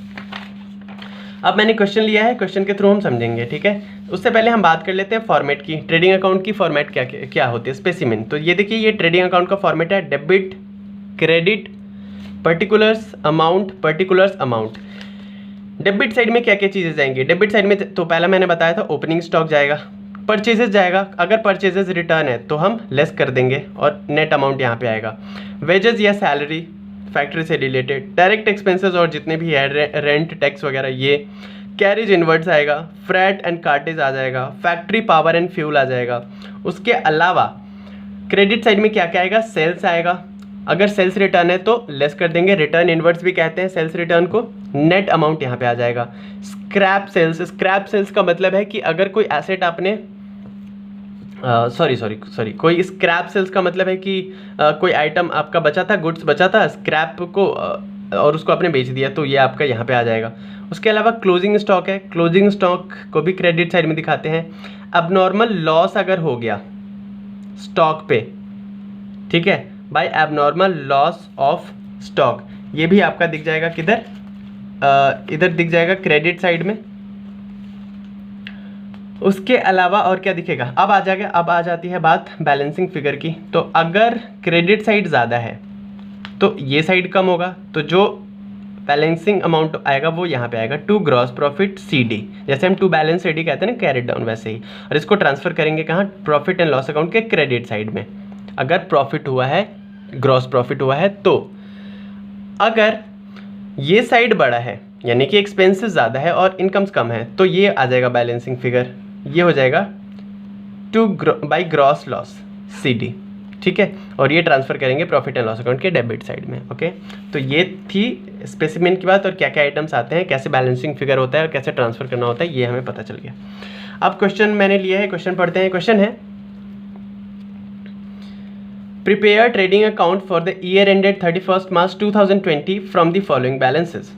अब मैंने क्वेश्चन लिया है, क्वेश्चन के थ्रू हम समझेंगे, ठीक है। उससे पहले हम बात कर लेते हैं फॉर्मेट की। ट्रेडिंग अकाउंट की फॉर्मेट क्या होती है, स्पेसिमेन। तो ये देखिए, ये ट्रेडिंग अकाउंट का फॉर्मेट है debit credit particulars amount. Debit side में क्या क्या चीज़ें जाएंगी, डेबिट साइड में तो पहला मैंने बताया था ओपनिंग स्टॉक जाएगा, परचेजेस जाएगा, अगर परचेजेस रिटर्न है तो हम लेस कर देंगे और नेट अमाउंट यहाँ पे आएगा। वेजेस या सैलरी फैक्ट्री से रिलेटेड, डायरेक्ट एक्सपेंसेस और जितने भी है रेंट टैक्स वगैरह, ये कैरेज इनवर्ड्स आएगा, फ्रैट एंड कार्टेज आ जाएगा, फैक्ट्री पावर एंड फ्यूल आ जाएगा। उसके अलावा क्रेडिट साइड में क्या क्या आएगा, सेल्स आएगा, अगर सेल्स रिटर्न है तो लेस कर देंगे, रिटर्न इनवर्ड्स भी कहते हैं सेल्स रिटर्न को। नेट अमाउंट यहाँ पे आ जाएगा। स्क्रैप सेल्स का मतलब है कि अगर कोई एसेट आपने सॉरी कोई स्क्रैप सेल्स का मतलब है कि कोई आइटम आपका बचा था, गुड्स बचा था स्क्रैप को, और उसको आपने बेच दिया, तो ये आपका यहाँ पे आ जाएगा। उसके अलावा क्लोजिंग स्टॉक है, क्लोजिंग स्टॉक को भी क्रेडिट साइड में दिखाते हैं। एबनॉर्मल लॉस अगर हो गया स्टॉक पे, ठीक है, by abnormal loss of stock, ये भी आपका दिख जाएगा किधर, इधर दिख जाएगा क्रेडिट साइड में। उसके अलावा और क्या दिखेगा, अब आ जाती है बात बैलेंसिंग फिगर की। तो अगर क्रेडिट साइड ज़्यादा है तो ये साइड कम होगा, तो जो बैलेंसिंग अमाउंट आएगा वो यहाँ पे आएगा टू ग्रॉस प्रॉफिट CD, जैसे हम टू बैलेंस CD कहते हैं ना, कैरेट डाउन, वैसे ही। और इसको ट्रांसफर करेंगे कहाँ, प्रॉफिट एंड लॉस अकाउंट के क्रेडिट साइड में, अगर प्रॉफिट हुआ है, ग्रॉस प्रॉफिट हुआ है तो। अगर ये साइड बड़ा है यानी कि एक्सपेंसेस ज़्यादा है और इनकम्स कम है, तो ये आ जाएगा बैलेंसिंग फिगर, ये हो जाएगा two by gross loss CD, ठीक है। और ये ट्रांसफ़र करेंगे प्रॉफिट एंड लॉस अकाउंट के डेबिट साइड में। ओके, तो ये थी स्पेसिमेन की बात, और क्या क्या आइटम्स आते हैं, कैसे बैलेंसिंग फिगर होता है और कैसे ट्रांसफ़र करना होता है, ये हमें पता चल गया। अब क्वेश्चन मैंने लिया है, क्वेश्चन पढ़ते हैं। क्वेश्चन है, prepare trading account for the year ended 31 March 2020 from the following balances.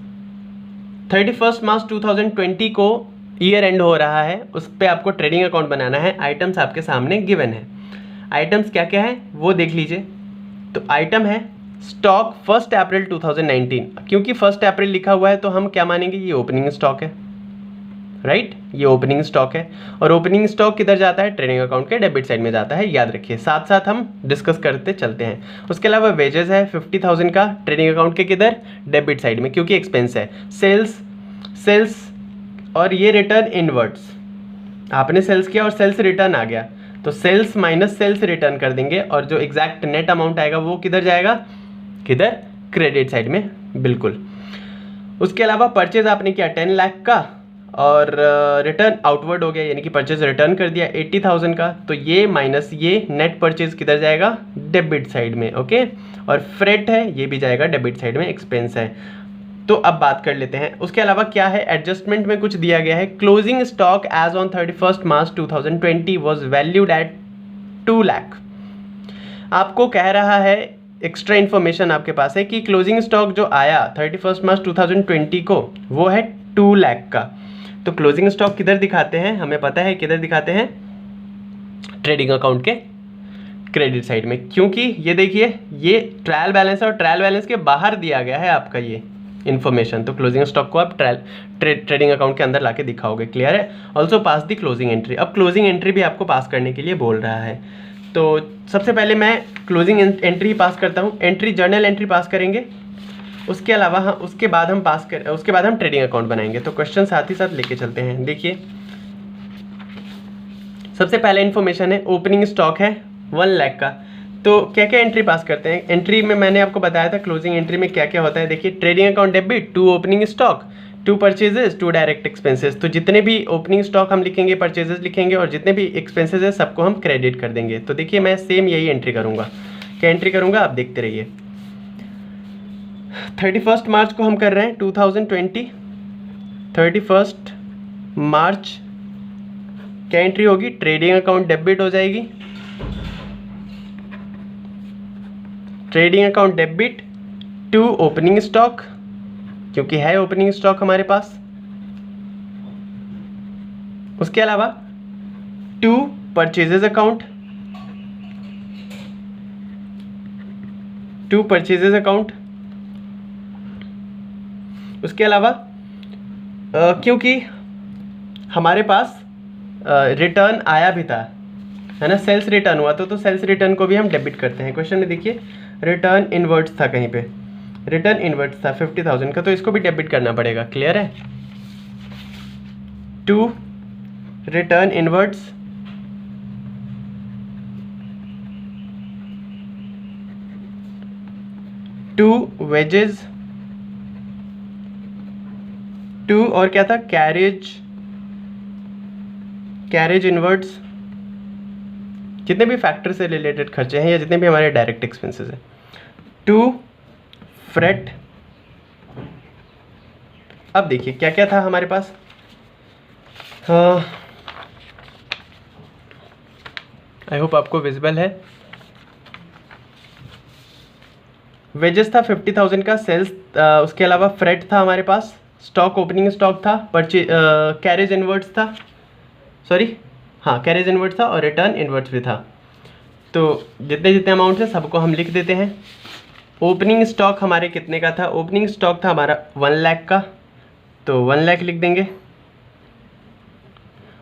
31 March 2020 को ईयर एंड हो रहा है, उस पर आपको ट्रेडिंग अकाउंट बनाना है। आइटम्स आपके सामने गिवन है, आइटम्स क्या क्या है वो देख लीजिए। तो आइटम है स्टॉक 1 अप्रैल 2019, क्योंकि 1 अप्रैल लिखा हुआ है तो हम क्या मानेंगे, ये ओपनिंग स्टॉक है, राइट, ये ओपनिंग स्टॉक है। और ओपनिंग स्टॉक किधर जाता है, ट्रेडिंग अकाउंट के डेबिट साइड में जाता है, याद रखिए, साथ साथ हम डिस्कस करते चलते हैं। उसके अलावा वेजेस है 50,000 का, ट्रेडिंग अकाउंट के किधर, डेबिट साइड में, क्योंकि एक्सपेंस है। सेल्स और ये रिटर्न इनवर्ड्स, आपने सेल्स किया और सेल्स रिटर्न आ गया, तो सेल्स माइनस सेल्स रिटर्न कर देंगे, और जो एग्जैक्ट नेट अमाउंट आएगा वो किधर जाएगा, किधर, क्रेडिट साइड में, बिल्कुल। उसके अलावा परचेज आपने किया 10 लाख का, और रिटर्न आउटवर्ड हो गया, यानी कि परचेज रिटर्न कर दिया 80,000 का, तो ये माइनस ये नेट परचेज किधर जाएगा, डेबिट साइड में। ओके, और फ्रेट है, ये भी जाएगा डेबिट साइड में, एक्सपेंस है। तो अब बात कर लेते हैं। उसके अलावा क्या है, एडजस्टमेंट में कुछ दिया गया है। Closing stock as on 31 March 2020 was valued at 2 lakh. आपको कह रहा है, एक्स्ट्रा इन्फॉर्मेशन आपके पास है कि क्लोजिंग स्टॉक जो आया 31 मार्च 2020 को वो है 2 लाख का। तो क्लोजिंग स्टॉक किधर दिखाते हैं, हमें पता है किधर दिखाते हैं, ट्रेडिंग अकाउंट के क्रेडिट साइड में, क्योंकि ये देखिए ये ट्रायल बैलेंस है और ट्रायल बैलेंस के बाहर दिया गया है आपका ये इन्फॉर्मेशन, तो क्लोजिंग स्टॉक को आप ट्रेडिंग अकाउंट के अंदर लाके दिखाओगे। क्लियर है। ऑल्सो पास दी क्लोजिंग एंट्री। अब क्लोजिंग एंट्री भी आपको पास करने के लिए बोल रहा है। तो सबसे पहले मैं क्लोजिंग एंट्री पास करता हूँ। एंट्री जर्नल एंट्री पास करेंगे, उसके अलावा उसके बाद हम ट्रेडिंग अकाउंट बनाएंगे। तो क्वेश्चन साथ ही साथ लेके चलते हैं। देखिए सबसे पहले इन्फॉर्मेशन है ओपनिंग स्टॉक है 1 लाख का। तो क्या क्या एंट्री पास करते हैं। एंट्री में मैंने आपको बताया था क्लोजिंग एंट्री में क्या क्या होता है। देखिए trading account debit, 2 opening stock, 2 purchases, 2 direct expenses. तो जितने भी ओपनिंग स्टॉक हम लिखेंगे, परचेजेस लिखेंगे और जितने भी एक्सपेंसेस है सबको हम क्रेडिट कर देंगे। तो देखिए मैं सेम यही एंट्री करूँगा। क्या एंट्री करूँगा आप देखते रहिए। 31 मार्च को हम कर रहे हैं 2020। 31 मार्च क्या एंट्री होगी, ट्रेडिंग अकाउंट डेबिट हो जाएगी। Trading account debit 2 opening stock, क्योंकि है ओपनिंग स्टॉक हमारे पास। उसके अलावा 2 परचेजेस अकाउंट, 2 परचेजेस अकाउंट। उसके अलावा क्योंकि हमारे पास रिटर्न आया भी था, है ना, सेल्स रिटर्न हुआ तो सेल्स रिटर्न को भी हम डेबिट करते हैं। क्वेश्चन में देखिए रिटर्न इनवर्ट्स था, कहीं पे रिटर्न इनवर्ट्स था 50,000 का, तो इसको भी डेबिट करना पड़ेगा। क्लियर है। 2 रिटर्न इनवर्ट्स, 2 वेजेस, 2 और क्या था, कैरेज इनवर्ट्स, जितने भी फैक्टर से रिलेटेड खर्चे हैं या जितने भी हमारे डायरेक्ट एक्सपेंसेस हैं। 2 फ्रेट। अब देखिए क्या क्या था हमारे पास। आई होप आपको विजिबल है। वेजेस था 50,000 का, सेल्स, उसके अलावा फ्रेट था हमारे पास, स्टॉक ओपनिंग स्टॉक था, कैरेज इनवर्ट्स था, कैरेज इनवर्ट्स था और रिटर्न इनवर्ट्स भी था। तो जितने जितने अमाउंट है सबको हम लिख देते हैं। ओपनिंग स्टॉक हमारे कितने का था, ओपनिंग स्टॉक था हमारा 1 लाख का, तो 1 लाख लिख देंगे।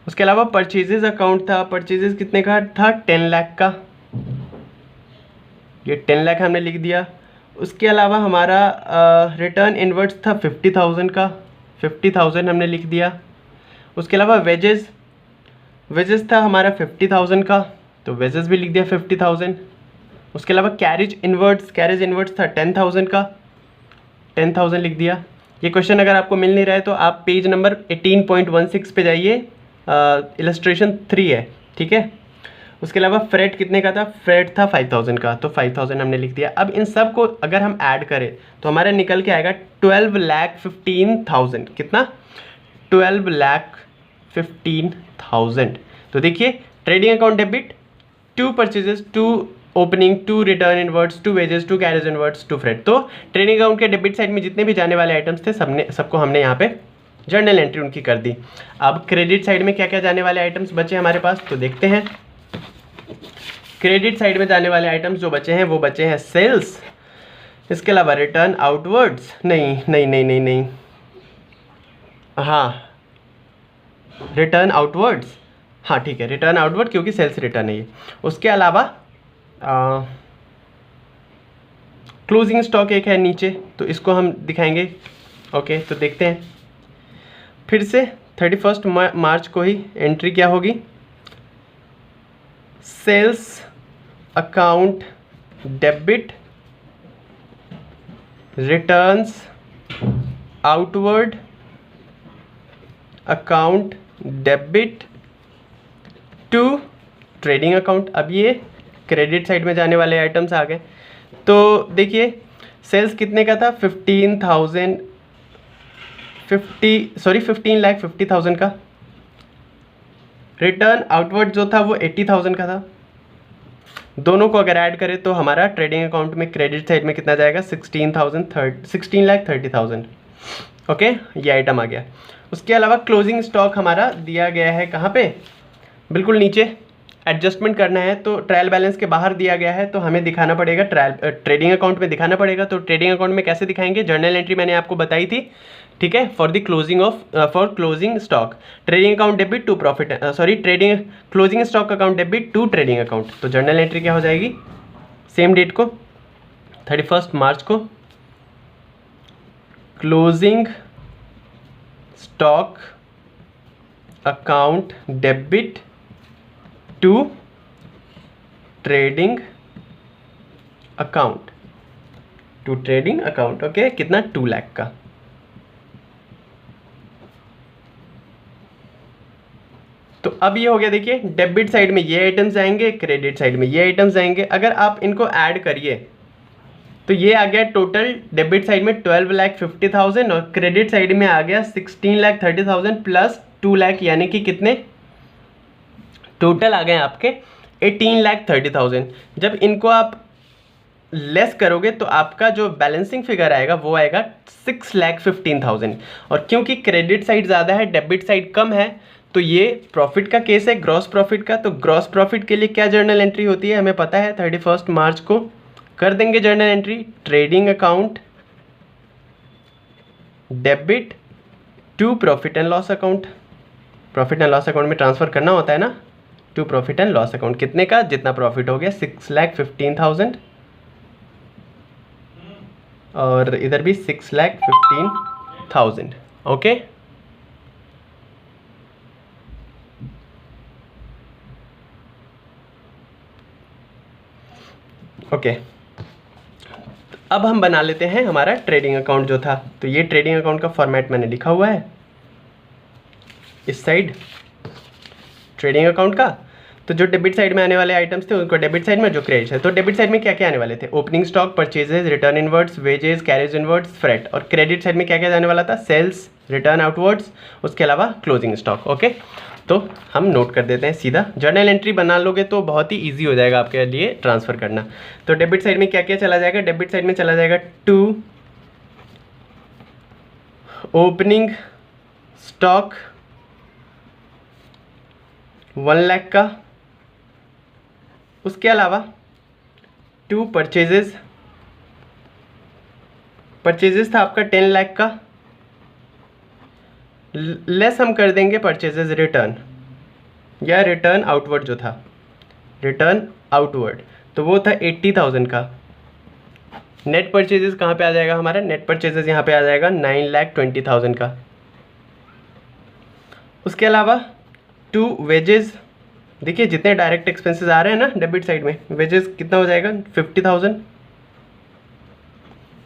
उसके अलावा परचेजेस अकाउंट था, परचेजेस कितने का था, 10 लाख का, ये 10 लाख हमने लिख दिया। उसके अलावा हमारा रिटर्न इनवर्ट्स था 50,000 का, 50,000 हमने लिख दिया। उसके अलावा वेजेस था हमारा 50,000 का, तो वेजेस भी लिख दिया 50,000। उसके अलावा कैरेज इनवर्ट्स था 10,000 का, 10,000 लिख दिया। ये क्वेश्चन अगर आपको मिल नहीं रहा है तो आप पेज नंबर 18.16 पे जाइए, इलस्ट्रेशन 3 है, ठीक है। उसके अलावा फ्रेट कितने का था, फ्रेट था 5,000 का, तो 5,000 हमने लिख दिया। अब इन सब को अगर हम ऐड करें तो हमारा निकल के आएगा 12,15,000। कितना, 12,15,000। तो देखिए trading account debit, 2 purchases, 2 opening, 2 return inverts, 2 wages, 2 carriage inverts, 2 freight. तो ट्रेडिंग अकाउंट के डेबिट साइड में जितने भी जाने वाले आइटम्स थे सबको हमने यहाँ पे जर्नल एंट्री उनकी कर दी। अब क्रेडिट साइड में क्या क्या जाने वाले आइटम्स बचे हमारे पास, तो देखते हैं। क्रेडिट साइड में जाने वाले आइटम्स जो बचे हैं वो बचे हैं सेल्स, इसके अलावा रिटर्न आउटवर्ड्स, नहीं, हाँ रिटर्न आउटवर्ड्स, हाँ ठीक है, रिटर्न आउटवर्ड क्योंकि सेल्स रिटर्न है ये। उसके अलावा क्लोजिंग स्टॉक एक है नीचे, तो इसको हम दिखाएंगे। ओके, तो देखते हैं फिर से 31 मार्च को ही एंट्री क्या होगी, sales account debit, returns outward account debit to trading account. अब ये क्रेडिट साइड में जाने वाले आइटम्स आ गए। तो देखिए सेल्स कितने का था, 15,50,000 का। रिटर्न आउटवर्ड जो था वो 80,000 का था। दोनों को अगर ऐड करें तो हमारा ट्रेडिंग अकाउंट में क्रेडिट साइड में कितना जाएगा, 16,30,000। ओके, ये आइटम आ गया। उसके अलावा क्लोजिंग स्टॉक हमारा दिया गया है कहाँ पे, बिल्कुल नीचे, एडजस्टमेंट करना है तो ट्रायल बैलेंस के बाहर दिया गया है तो हमें दिखाना पड़ेगा ट्रेडिंग अकाउंट में दिखाना पड़ेगा। तो ट्रेडिंग अकाउंट में कैसे दिखाएंगे, जर्नल एंट्री मैंने आपको बताई थी, ठीक है, for closing stock trading account debit to profit, trading closing stock account debit to trading account. तो जर्नल एंट्री क्या हो जाएगी, सेम डेट को 31 मार्च को closing stock account debit to trading account, okay, कितना 2 लाख का। तो अब ये हो गया, देखिए डेबिट साइड में ये आइटम्स आएंगे, क्रेडिट साइड में ये आइटम्स आएंगे। अगर आप इनको ऐड करिए तो ये आ गया टोटल डेबिट साइड में 12,50,000 और क्रेडिट साइड में आ गया 16,30,000 प्लस 2 लाख, यानी कि कितने टोटल आ गए आपके 18,30,000। जब इनको आप लेस करोगे तो आपका जो बैलेंसिंग फिगर आएगा वो आएगा 6,15,000। और क्योंकि क्रेडिट साइड ज़्यादा है डेबिट साइड कम है तो ये प्रॉफिट का केस है, ग्रॉस प्रॉफिट का। तो ग्रॉस प्रॉफिट के लिए क्या जर्नल एंट्री होती है हमें पता है, 31 मार्च को कर देंगे journal entry, trading account debit to profit and loss account. Profit and loss account में ट्रांसफ़र करना होता है ना, to profit and loss account, कितने का, जितना प्रॉफिट हो गया 6,15,000 और इधर भी 6,15,000, ओके। ओके अब हम बना लेते हैं हमारा ट्रेडिंग अकाउंट जो था। तो ये ट्रेडिंग अकाउंट का फॉर्मेट मैंने लिखा हुआ है इस साइड ट्रेडिंग अकाउंट का। तो जो डेबिट साइड में आने वाले आइटम्स थे उनको डेबिट साइड में, जो क्रेडिट साइड, तो डेबिट साइड में क्या क्या आने वाले थे, opening stock, purchases, return inwards, wages, carriage inwards, freight. और क्रेडिट साइड में क्या क्या जाने वाला था, सेल्स, रिटर्न आउटवर्ड्स, उसके अलावा क्लोजिंग स्टॉक, ओके। तो हम नोट कर देते हैं सीधा, जर्नल एंट्री बना लोगे तो बहुत ही ईजी हो जाएगा आपके लिए ट्रांसफ़र करना। तो डेबिट साइड में क्या क्या चला जाएगा, डेबिट साइड में चला जाएगा 2 ओपनिंग स्टॉक 1 लाख का, उसके अलावा 2 परचेजेस था आपका 10 लाख का, लेस हम कर देंगे परचेजेस रिटर्न या रिटर्न आउटवर्ड जो था, रिटर्न आउटवर्ड, तो वो था 80,000 का। नेट परचेजेस कहाँ पे आ जाएगा हमारा, नेट परचेजेस यहाँ पे आ जाएगा 9,20,000 का। उसके अलावा 2 वेजेस, देखिए जितने डायरेक्ट एक्सपेंसेस आ रहे हैं ना डेबिट साइड में, वेजेस कितना हो जाएगा 50,000।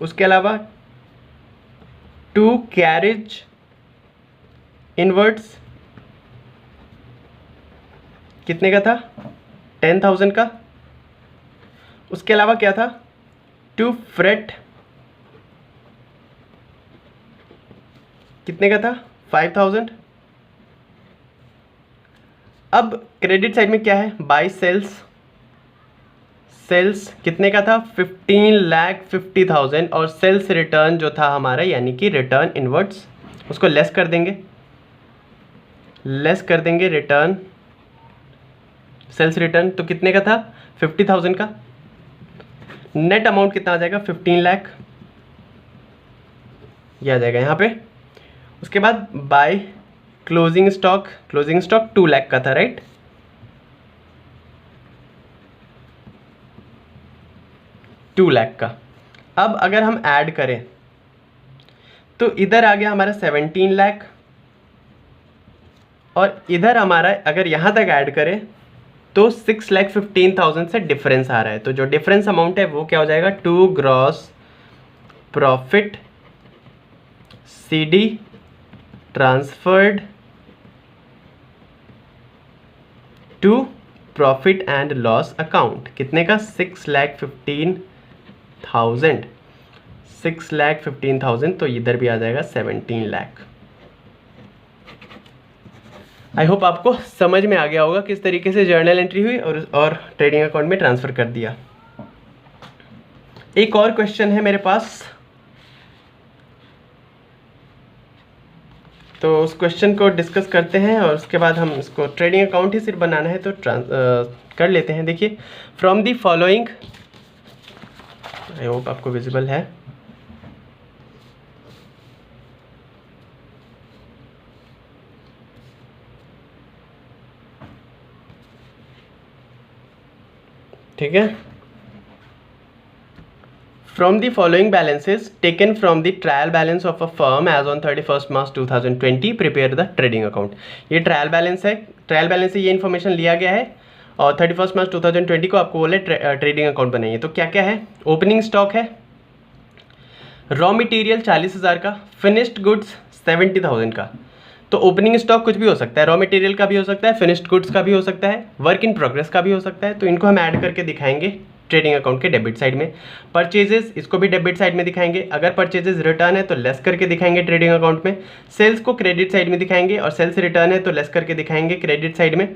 उसके अलावा 2 कैरेज इनवर्ड्स कितने का था 10,000 का। उसके अलावा क्या था 2 फ्रेट कितने का था 5,000। अब क्रेडिट साइड में क्या है, बाय सेल्स कितने का था 15,50,000 और सेल्स रिटर्न जो था हमारा यानी कि रिटर्न इनवर्ड्स, उसको लेस कर देंगे रिटर्न, सेल्स रिटर्न, तो कितने का था 50,000 का। नेट अमाउंट कितना आ जाएगा 15 लाख, ये आ जाएगा यहाँ पे। उसके बाद बाय क्लोजिंग स्टॉक 2 लाख का था, राइट। $2 लाख का। अब अगर हम ऐड करें तो इधर आ गया हमारा 17 लाख और इधर हमारा अगर यहाँ तक ऐड करें तो 6,15,000 से डिफरेंस आ रहा है। तो जो डिफरेंस अमाउंट है वो क्या हो जाएगा 2 gross profit CD transferred to profit and loss account, कितने का 6,15,000, तो इधर भी आ जाएगा 17 लाख। आई होप आपको समझ में आ गया होगा किस तरीके से जर्नल एंट्री हुई और ट्रेडिंग अकाउंट में ट्रांसफ़र कर दिया। एक और क्वेश्चन है मेरे पास, तो उस क्वेश्चन को डिस्कस करते हैं और उसके बाद हम इसको ट्रेडिंग अकाउंट ही सिर्फ बनाना है तो कर लेते हैं। देखिए, from the following, I hope आपको विजिबल है। ठीक है, from the following balances taken from the trial balance of a firm as on 31 March 2020 prepare the trading account. ये ट्रायल बैलेंस है, ट्रायल बैलेंस से ये इन्फॉर्मेशन लिया गया है और 31 मार्च 2020 को आपको बोले ट्रेडिंग अकाउंट बनाइए। तो क्या क्या है, ओपनिंग स्टॉक है, रॉ मटेरियल 40,000 का, फिनिश्ड गुड्स 70,000 का। तो ओपनिंग स्टॉक कुछ भी हो सकता है, रॉ मटेरियल का भी हो सकता है, फिनिश्ड गुड्स का भी हो सकता है, वर्क इन प्रोग्रेस का भी हो सकता है। तो इनको हम ऐड करके दिखाएंगे ट्रेडिंग अकाउंट के डेबिट साइड में। परचेजेस, इसको भी डेबिट साइड में दिखाएंगे। अगर परचेजेस रिटर्न है तो लेस करके दिखाएंगे ट्रेडिंग अकाउंट में। सेल्स को क्रेडिट साइड में दिखाएंगे और सेल्स रिटर्न है तो लेस करके दिखाएंगे क्रेडिट साइड में।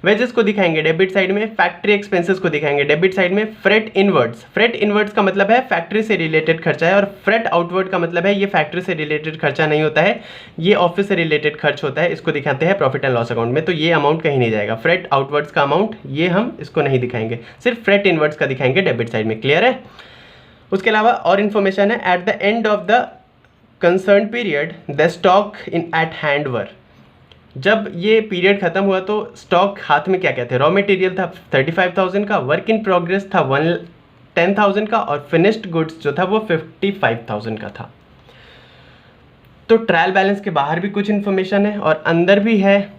वेजेस को दिखाएंगे डेबिट साइड में। फैक्ट्री एक्सपेंसेस को दिखाएंगे डेबिट साइड में। फ्रेट इनवर्ड्स, फ्रेट इनवर्ड्स का मतलब है फैक्ट्री से रिलेटेड खर्चा है और फ्रेट आउटवर्ड का मतलब है ये फैक्ट्री से रिलेटेड खर्चा नहीं होता है, ये ऑफिस से रिलेटेड खर्च होता है। इसको दिखाते हैं प्रॉफिट एंड लॉस अकाउंट में। तो ये अमाउंट कहीं नहीं जाएगा, फ्रेट आउटवर्ड्स का अमाउंट ये हम इसको नहीं दिखाएंगे, सिर्फ फ्रेट इनवर्ड्स का दिखाएंगे डेबिट साइड में। क्लियर है। उसके अलावा और इन्फॉर्मेशन है, at the end of the concern period the stock in at hand were. जब ये पीरियड खत्म हुआ तो स्टॉक हाथ में क्या क्या थे, रॉ मटेरियल था 35,000 का, वर्क इन प्रोग्रेस था 10,000 का और फिनिश्ड गुड्स जो था वो 55,000 का था। तो ट्रायल बैलेंस के बाहर भी कुछ इन्फॉर्मेशन है और अंदर भी है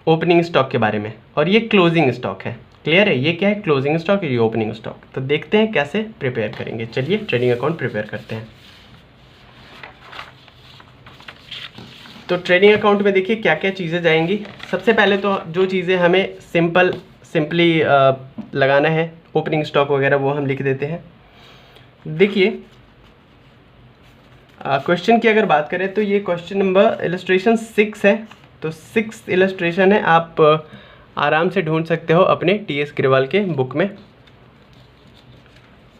ओपनिंग स्टॉक के बारे में, और ये क्लोजिंग स्टॉक है। क्लियर है, ये क्या है, क्लोजिंग स्टॉक, ये ओपनिंग स्टॉक। तो देखते हैं कैसे प्रिपेयर करेंगे। चलिए ट्रेडिंग अकाउंट प्रिपेयर करते हैं। तो ट्रेडिंग अकाउंट में देखिए क्या क्या चीज़ें जाएंगी। सबसे पहले तो जो चीज़ें हमें सिंपली लगाना है, ओपनिंग स्टॉक वगैरह वो हम लिख देते हैं। देखिए क्वेश्चन की अगर बात करें तो ये क्वेश्चन नंबर इलस्ट्रेशन 6 है। तो 6 इलस्ट्रेशन है, आप आराम से ढूंढ सकते हो अपने टीएस ग्रेवाल के बुक में,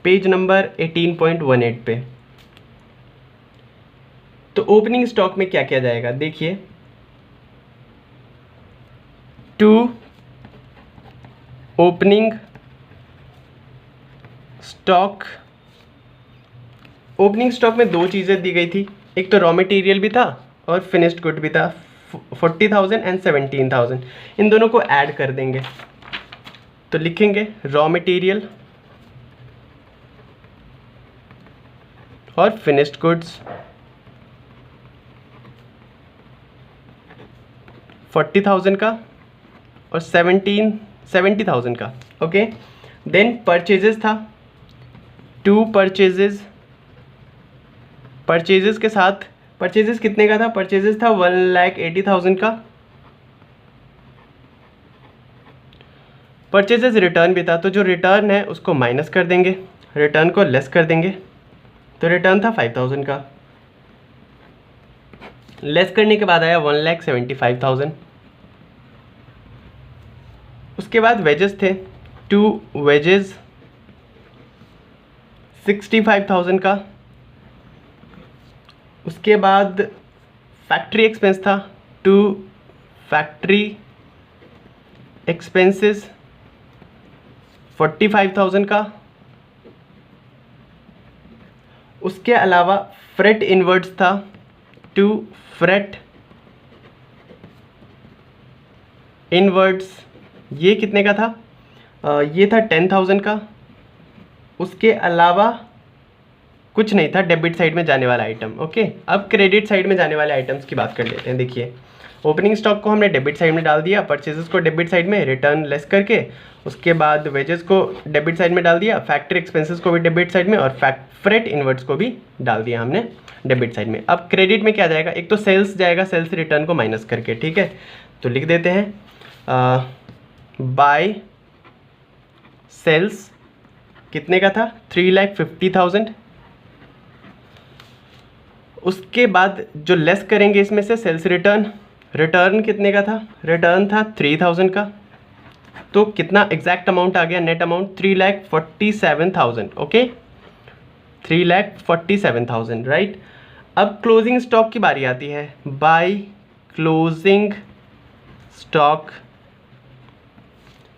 पेज नंबर 18.18 पे। तो ओपनिंग स्टॉक में क्या क्या जाएगा देखिए, to opening stock. Opening stock में दो चीज़ें दी गई थी, एक तो रॉ मटेरियल भी था और फिनिश्ड गुड भी था, 40,000 एंड 17,000। इन दोनों को ऐड कर देंगे तो लिखेंगे रॉ मटेरियल और फिनिश्ड गुड्स 40,000 का और 70,000 का। ओके, देन परचेजेस था, टू परचेजेस के साथ, परचेजेस कितने का था, परचेजेस था 1,80,000 का। परचेजेस रिटर्न भी था, तो जो रिटर्न है उसको माइनस कर देंगे, रिटर्न को लेस कर देंगे। तो रिटर्न था 5,000 का, लेस करने के बाद आया 1,75,000। उसके बाद वेजेस थे, टू वेजेस 65,000 का। उसके बाद फैक्ट्री एक्सपेंस था, टू फैक्ट्री एक्सपेंसेस 45,000 का। उसके अलावा फ्रेट इनवर्ड्स था, टू फ्रेट इनवर्ड्स, ये कितने का था, ये था 10,000 का। उसके अलावा कुछ नहीं था डेबिट साइड में जाने वाला आइटम। ओके, अब क्रेडिट साइड में जाने वाले आइटम्स की बात कर लेते हैं। देखिए ओपनिंग स्टॉक को हमने डेबिट साइड में डाल दिया, परचेजेस को डेबिट साइड में, रिटर्न लेस करके। उसके बाद वेजेस को डेबिट साइड में डाल दिया, फैक्ट्री एक्सपेंसेस को भी डेबिट साइड में और फ्रेट इनवर्ड्स को भी डाल दिया हमने डेबिट साइड में। अब क्रेडिट में क्या जाएगा, एक तो सेल्स जाएगा, सेल्स रिटर्न को माइनस करके। ठीक है, तो लिख देते हैं बाय सेल्स कितने का था, 3,50,000। उसके बाद जो लेस करेंगे इसमें से सेल्स रिटर्न, रिटर्न कितने का था, रिटर्न था 3,000 का। तो कितना एग्जैक्ट अमाउंट आ गया, नेट अमाउंट 3,47,000। Okay, 3,47,000 right. अब क्लोजिंग स्टॉक की बारी आती है, बाय क्लोजिंग स्टॉक।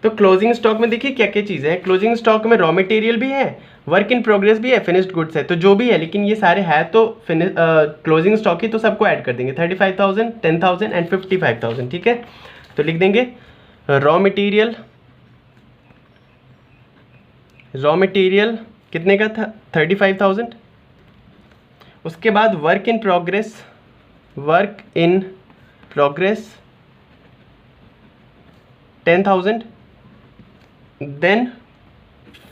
तो क्लोजिंग स्टॉक में देखिए क्या क्या चीज़ें हैं। क्लोजिंग स्टॉक में रॉ मटेरियल भी है, वर्क इन प्रोग्रेस भी है, फिनिश्ड गुड्स है, तो जो भी है, लेकिन ये सारे है तो क्लोजिंग स्टॉक ही, तो सबको ऐड कर देंगे 35,000, 10,000 एंड 55,000। ठीक है, तो लिख देंगे रॉ मटेरियल कितने का था 35,000। उसके बाद work in progress 10,000, then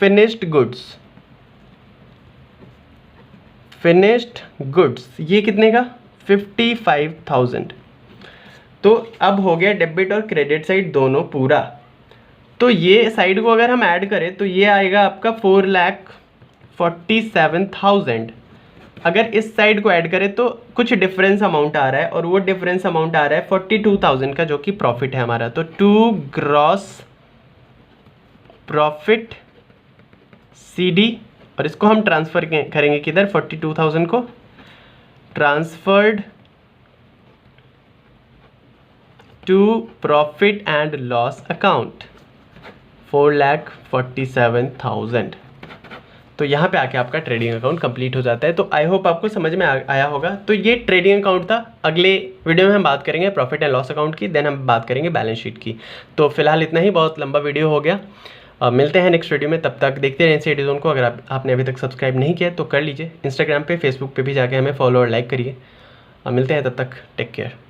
finished goods ये कितने का 55,000। तो अब हो गया डेबिट और क्रेडिट साइड दोनों पूरा। तो ये साइड को अगर हम ऐड करें तो ये आएगा आपका 4,47,000। अगर इस साइड को ऐड करें तो कुछ डिफरेंस अमाउंट आ रहा है, और वो डिफरेंस अमाउंट आ रहा है 42,000 का, जो कि प्रॉफिट है हमारा। तो टू ग्रॉस प्रॉफिट CD, और इसको हम ट्रांसफ़र करेंगे किधर, 42,000 को transferred to profit and loss account 4,47,000। तो यहाँ पे आके आपका ट्रेडिंग अकाउंट कंप्लीट हो जाता है। तो आई होप आपको समझ में आया होगा। तो ये ट्रेडिंग अकाउंट था। अगले वीडियो में हम बात करेंगे प्रॉफिट एंड लॉस अकाउंट की, देन हम बात करेंगे बैलेंस शीट की। तो फिलहाल इतना ही, बहुत लंबा वीडियो हो गया। मिलते हैं नेक्स्ट वीडियो में, तब तक देखते रहें एनसीईआरटी जोन को। अगर आपने अभी तक सब्सक्राइब नहीं किया तो कर लीजिए। इंस्टाग्राम पे, फेसबुक पे भी जाके हमें फॉलो और लाइक करिए। मिलते हैं तब तक, टेक केयर।